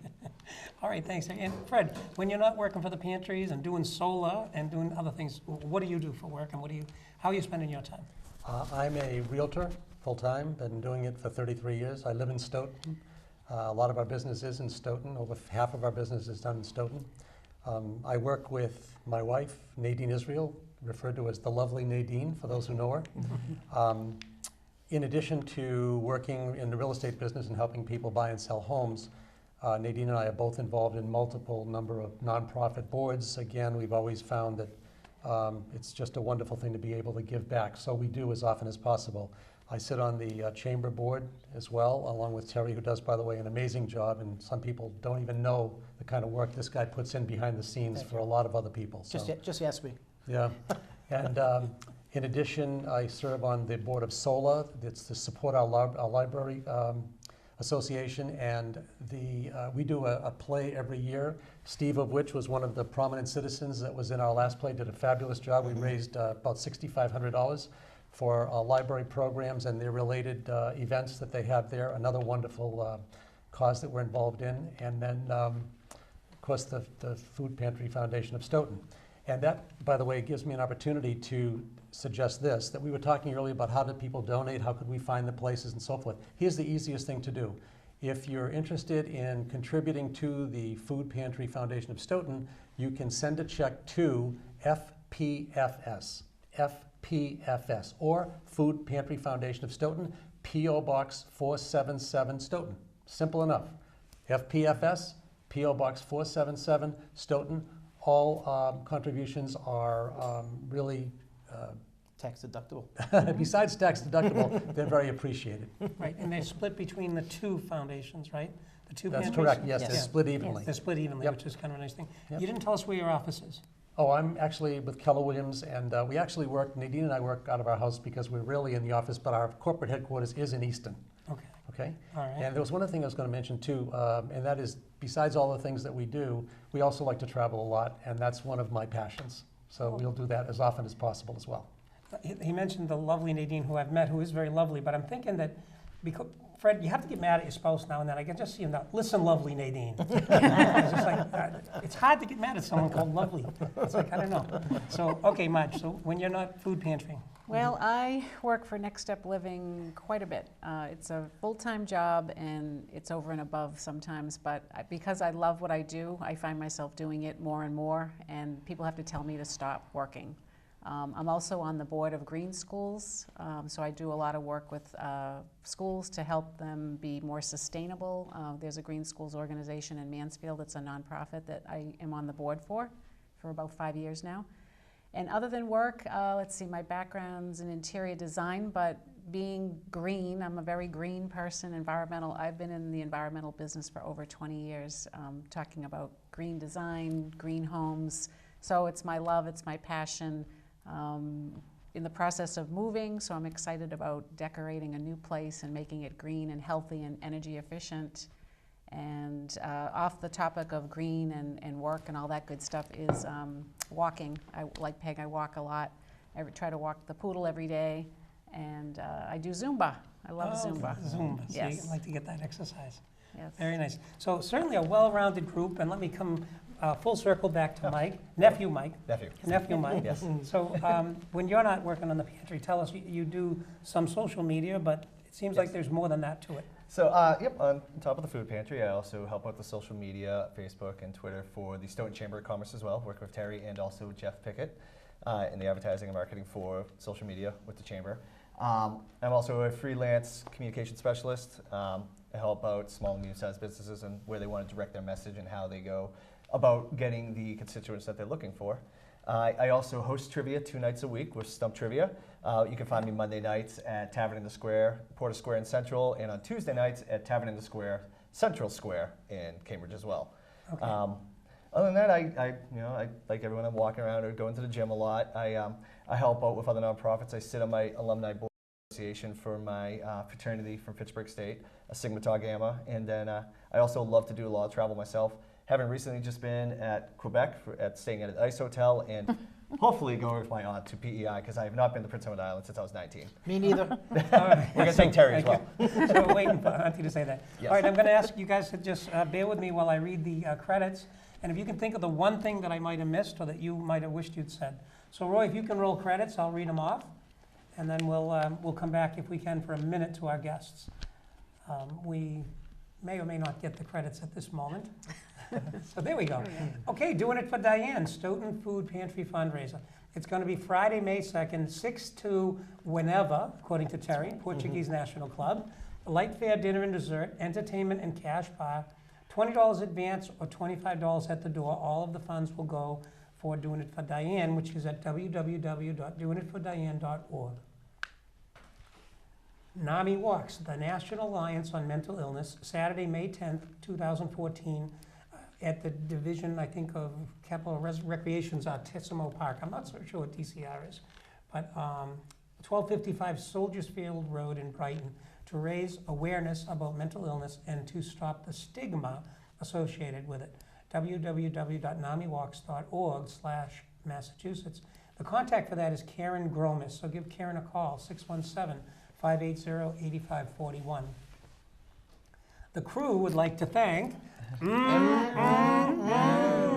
All right, thanks. And Fred, when you're not working for the pantries and doing solar and doing other things, what do you do for work, and how are you spending your time? I'm a realtor, full-time, been doing it for 33 years. I live in Stoughton. A lot of our business is in Stoughton. Over half of our business is done in Stoughton. I work with my wife, Nadine Israel, referred to as the lovely Nadine, for those who know her. In addition to working in the real estate business and helping people buy and sell homes, Nadine and I are both involved in multiple number of nonprofit boards. Again, we've always found that it's just a wonderful thing to be able to give back, so we do as often as possible. I sit on the chamber board as well, along with Terry, who does, by the way, an amazing job, and some people don't even know the kind of work this guy puts in behind the scenes for a lot of other people. So. Just ask me. Yeah, and in addition, I serve on the board of SOLA. It's to support our library association, and we do a play every year. Steve of which was one of the prominent citizens that was in our last play, did a fabulous job. We raised about $6,500 for library programs and their related events that they have there. Another wonderful cause that we're involved in. And then, of course, the Food Pantry Foundation of Stoughton. And that, by the way, gives me an opportunity to suggest this, that we were talking earlier about how do people donate, how could we find the places and so forth. Here's the easiest thing to do. If you're interested in contributing to the Food Pantry Foundation of Stoughton, you can send a check to FPFS, or Food Pantry Foundation of Stoughton, P.O. Box 477, Stoughton. Simple enough. FPFS, P.O. Box 477, Stoughton. All contributions are really, Tax deductible. besides tax deductible, they're very appreciated. Right, and they're split between the two foundations, right? The two That's pantries? correct, yes, Yes. they're split evenly. They're split evenly, Yep. which is kind of a nice thing. Yep. You didn't tell us where your office is. Oh, I'm actually with Keller Williams, and we actually work, Nadine and I work out of our house because we're really in the office, but our corporate headquarters is in Easton, Okay, okay? all right. And there was one other thing I was going to mention too, and that is, besides all the things that we do, we also like to travel a lot, and that's one of my passions. So we'll do that as often as possible as well. He mentioned the lovely Nadine, who I've met, who is very lovely, but I'm thinking that, because, Fred, you have to get mad at your spouse now and then. I can just see him now. Listen, lovely Nadine. It's just like, it's hard to get mad at someone called lovely. It's like, I don't know. So, okay, Marge, so when you're not food pantrying. Well, I work for Next Step Living quite a bit. It's a full-time job, and it's over and above sometimes, but because I love what I do, I find myself doing it more and more, and people have to tell me to stop working. I'm also on the board of green schools, so I do a lot of work with schools to help them be more sustainable. There's a green schools organization in Mansfield. It's a nonprofit that I am on the board for about 5 years now. And other than work, let's see, my background's in interior design, but being green, I'm a very green person, environmental. I've been in the environmental business for over 20 years, talking about green design, green homes. So it's my love, it's my passion. In the process of moving, so I'm excited about decorating a new place and making it green and healthy and energy efficient. And off the topic of green and work and all that good stuff is walking. Like Peg, I walk a lot. I try to walk the poodle every day, and I do Zumba. I love Zumba. Zumba, so Yes. you like to get that exercise. Yes. Very nice. So certainly a well-rounded group, and let me come full circle back to Mike, nephew Mike. Nephew Mike. Yes. So when you're not working on the pantry, tell us, you do some social media, but it seems like there's more than that to it. So, yep, on top of the food pantry, I also help out the social media, Facebook and Twitter for the Stoughton Chamber of Commerce as well, work with Terry and also Jeff Pickett in the advertising and marketing for social media with the Chamber. I'm also a freelance communication specialist. I help out small and medium-sized businesses and where they want to direct their message and how they go about getting the constituents that they're looking for. I also host trivia 2 nights a week with Stump Trivia. You can find me Monday nights at Tavern in the Square, Porter Square in Central, and on Tuesday nights at Tavern in the Square, Central Square in Cambridge as well. Okay. Other than that, I like everyone, I'm walking around or going to the gym a lot. I help out with other nonprofits. I sit on my alumni board Association for my fraternity from Fitchburg State, Sigma Tau Gamma, and then I also love to do a lot of travel myself. Having recently just been at Quebec, staying at an ice hotel, and hopefully going with my aunt to PEI, because I have not been to Prince Edward Island since I was 19. Me neither. All right. We're going to take Terry as well. So we're waiting for Auntie to say that. Yes. All right, I'm going to ask you guys to just bear with me while I read the credits. And if you can think of the one thing that I might have missed or that you might have wished you'd said. So Roy, if you can roll credits, I'll read them off. And then we'll come back, if we can, for a minute to our guests. We may or may not get the credits at this moment. So there we go. Okay, doing it for Diane, Stoughton Food Pantry fundraiser. It's going to be Friday, May 2nd, 6 to whenever, according to Terry, Portuguese National Club. Light fare, dinner and dessert, entertainment and cash bar. $20 advance or $25 at the door. All of the funds will go for Doing It for Diane, which is at www.doingitfordiane.org. NAMI Walks, the National Alliance on Mental Illness, Saturday, May 10th, 2014, at the division, I think, of Capital Recreation's Artissimo Park. I'm not so sure what DCR is, but 1255 Soldiers Field Road in Brighton, to raise awareness about mental illness and to stop the stigma associated with it. www.namiwalks.org/Massachusetts. The contact for that is Karen Gromis, so give Karen a call, 617-580-8541. The crew would like to thank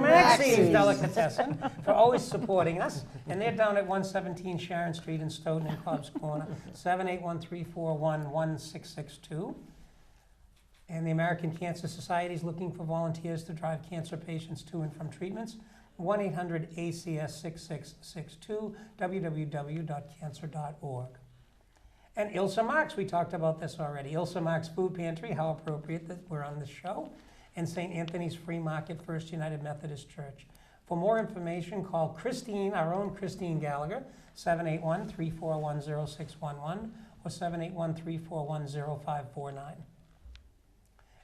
Maxie's Delicatessen for always supporting us. And they're down at 117 Sharon Street in Stoughton and Cobb's Corner, 781-341-1662. And the American Cancer Society is looking for volunteers to drive cancer patients to and from treatments. 1-800-ACS-6662, www.cancer.org. And Ilsa Marks, we talked about this already. Ilsa Marks Food Pantry, how appropriate that we're on this show. And St. Anthony's Free Market First United Methodist Church. For more information, call Christine, our own Christine Gallagher, 781-341-0611 or 781-341-0549.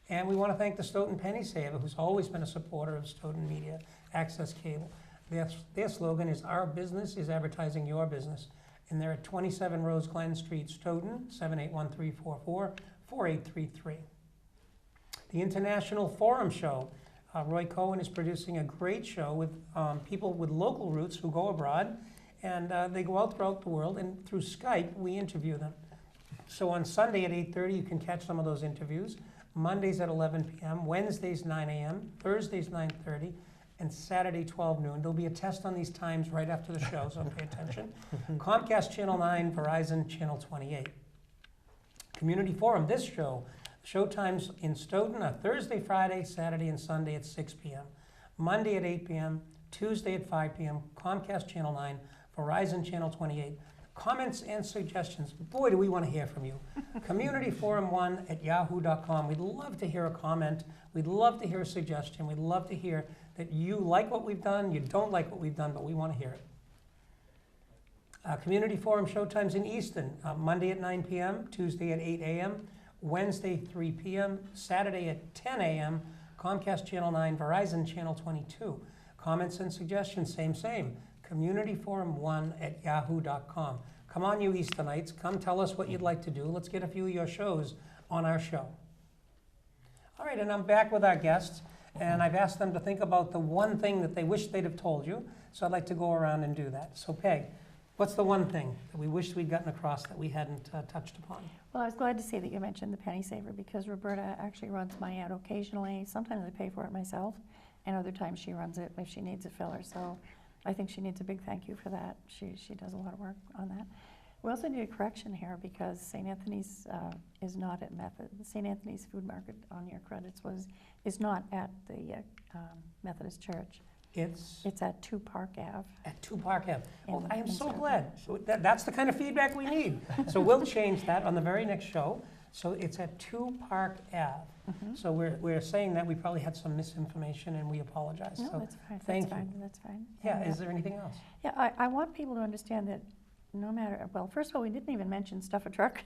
And we want to thank the Stoughton Penny Saver, who's always been a supporter of Stoughton Media Access Cable. Their slogan is, "Our business is advertising your business." And they're at 27 Rose Glen Street, Stoughton, 781-344-4833. The International Forum Show. Roy Cohen is producing a great show with people with local roots who go abroad, and they go out throughout the world, and through Skype, we interview them. So on Sunday at 8:30, you can catch some of those interviews. Mondays at 11 p.m., Wednesdays 9 a.m., Thursdays 9:30, and Saturday 12 noon. There'll be a test on these times right after the show, so pay attention. Comcast Channel 9, Verizon Channel 28. Community Forum, this show. Showtimes in Stoughton are Thursday, Friday, Saturday, and Sunday at 6 p.m. Monday at 8 p.m., Tuesday at 5 p.m., Comcast Channel 9, Verizon Channel 28. Comments and suggestions. Boy, do we want to hear from you. communityforum1@yahoo.com. We'd love to hear a comment. We'd love to hear a suggestion. We'd love to hear that you like what we've done, you don't like what we've done, but we want to hear it. Community Forum showtimes in Easton, Monday at 9 p.m., Tuesday at 8 a.m., Wednesday 3 p.m., Saturday at 10 a.m., Comcast Channel 9, Verizon Channel 22. Comments and suggestions, same. communityforum1@yahoo.com. Come on, you Eastonites. Come tell us what you'd like to do. Let's get a few of your shows on our show. All right, and I'm back with our guests, and I've asked them to think about the one thing that they wish they'd have told you, so I'd like to go around and do that. So Peg, what's the one thing that we wish we'd gotten across that we hadn't touched upon? Well, I was glad to see that you mentioned the Penny Saver, because Roberta actually runs my ad occasionally. Sometimes I pay for it myself, and other times she runs it if she needs a filler. So I think she needs a big thank you for that. She does a lot of work on that. We also need a correction here, because St. Anthony's is not at St. Anthony's Food Market on your credits is not at the Methodist Church. It's at 2 Park Ave. At 2 Park Ave. Well, I am so Stoughton. glad. So that's the kind of feedback we need. So we'll change that on the very next show. So it's at 2 Park Ave. Mm-hmm. So we're saying that we probably had some misinformation, and we apologize. No, so that's fine. thank you. That's fine. Yeah, And, is there anything else? Yeah, I want people to understand that no matter, well, first of all, we didn't even mention Stuff a Truck.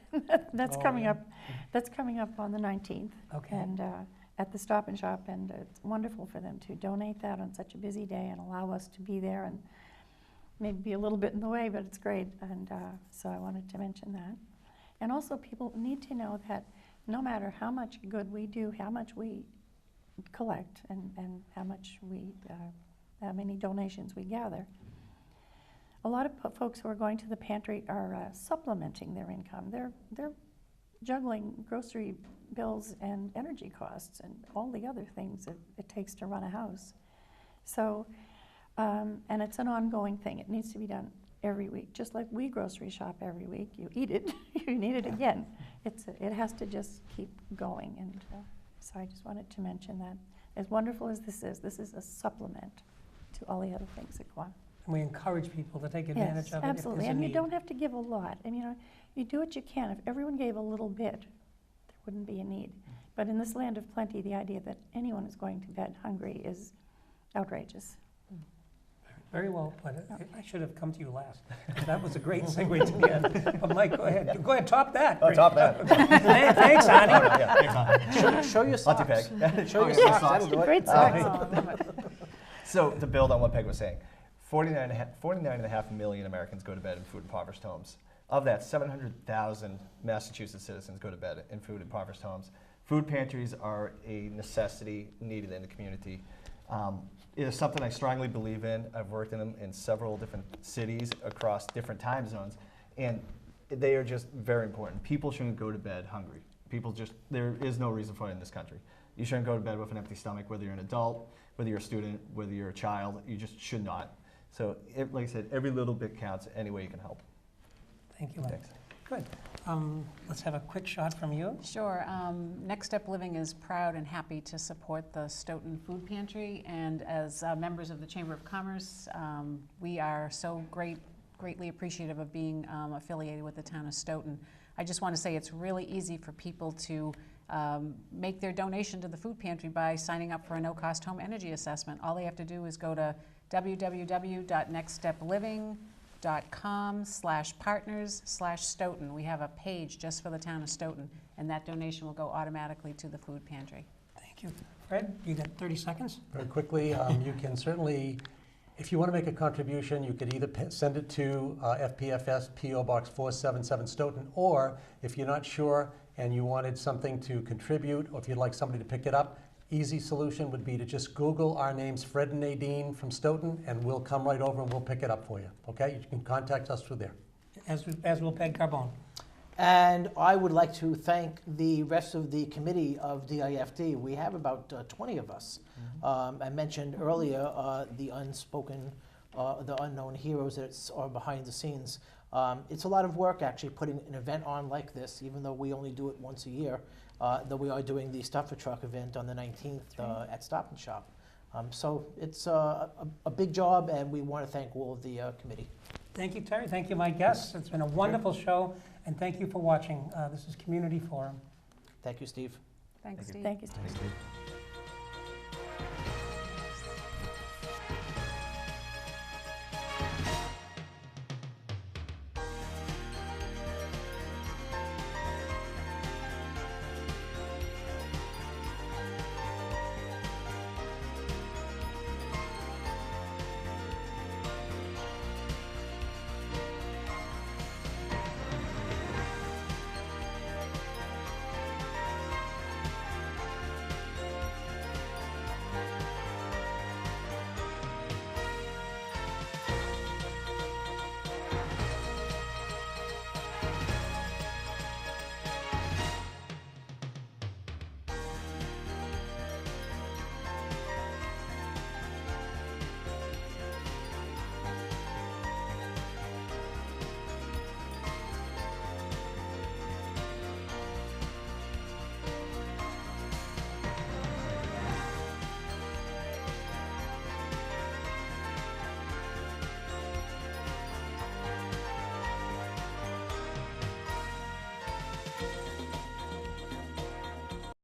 That's coming yeah. up. That's coming up on the 19th. Okay. And at the Stop and Shop, and it's wonderful for them to donate that on such a busy day and allow us to be there, and maybe be a little bit in the way, but it's great. And so I wanted to mention that. And also people need to know that no matter how much good we do, how much we collect, and how many donations we gather, a lot of folks who are going to the pantry are supplementing their income. They're juggling grocery bills and energy costs and all the other things that it takes to run a house. So, and it's an ongoing thing. It needs to be done every week. Just like we grocery shop every week, you eat it, you need it again. It has to just keep going. And so I just wanted to mention that. As wonderful as this is a supplement to all the other things that go on. And we encourage people to take advantage of it. Absolutely. If there's a And you need. don't have to give a lot. I mean, you do what you can. If everyone gave a little bit, there wouldn't be a need. But in this land of plenty, the idea that anyone is going to bed hungry is outrageous. Very well put. I should have come to you last. That was a great segue to the end. But Mike, go ahead. Go ahead, top that. Oh, top that. Thanks, Ani. Yeah, thanks, Hon. Show your Auntie socks. Peg. Show your socks. That'll do it. Great socks. So to build on what Peg was saying, 49.5 million Americans go to bed in food-impoverished homes. Of that, 700,000 Massachusetts citizens go to bed in food-impoverished homes. Food pantries are a necessity needed in the community. It is something I strongly believe in. I've worked in them in several different cities across different time zones, and they are just very important. People shouldn't go to bed hungry. There is no reason for it in this country. You shouldn't go to bed with an empty stomach, whether you're an adult, whether you're a student, whether you're a child. You just should not. So, like I said, every little bit counts any way you can help. Thank you, Mike. Thanks. Good. Let's have a quick shot from you. Sure. Next Step Living is proud and happy to support the Stoughton Food Pantry, and as members of the Chamber of Commerce, we are so greatly appreciative of being affiliated with the town of Stoughton. I just want to say it's really easy for people to make their donation to the food pantry by signing up for a no-cost home energy assessment. All they have to do is go to www.nextstepliving.com/partners/Stoughton. We have a page just for the town of Stoughton, and that donation will go automatically to the food pantry. Thank you. Fred, you got 30 seconds? Very quickly, you can certainly, if you want to make a contribution, you could either send it to FPFS PO Box 477 Stoughton, or if you're not sure and you wanted something to contribute, or if you'd like somebody to pick it up, easy solution would be to just Google our names, Fred and Nadine from Stoughton, and we'll come right over and we'll pick it up for you. Okay? You can contact us through there. As will Peg Carbone. And I would like to thank the rest of the committee of DIFD. We have about 20 of us. I mentioned earlier the unspoken, the unknown heroes that are behind the scenes. It's a lot of work actually putting an event on like this, even though we only do it once a year, though we are doing the Stuff a Truck event on the 19th at Stop and Shop. So it's a big job, and we want to thank all of the committee. Thank you, Terry. Thank you, my guests. It's been a wonderful show, and thank you for watching. This is Community Forum. Thank you, Steve. Thanks, Steve. Thank you, Steve. Thanks, Steve.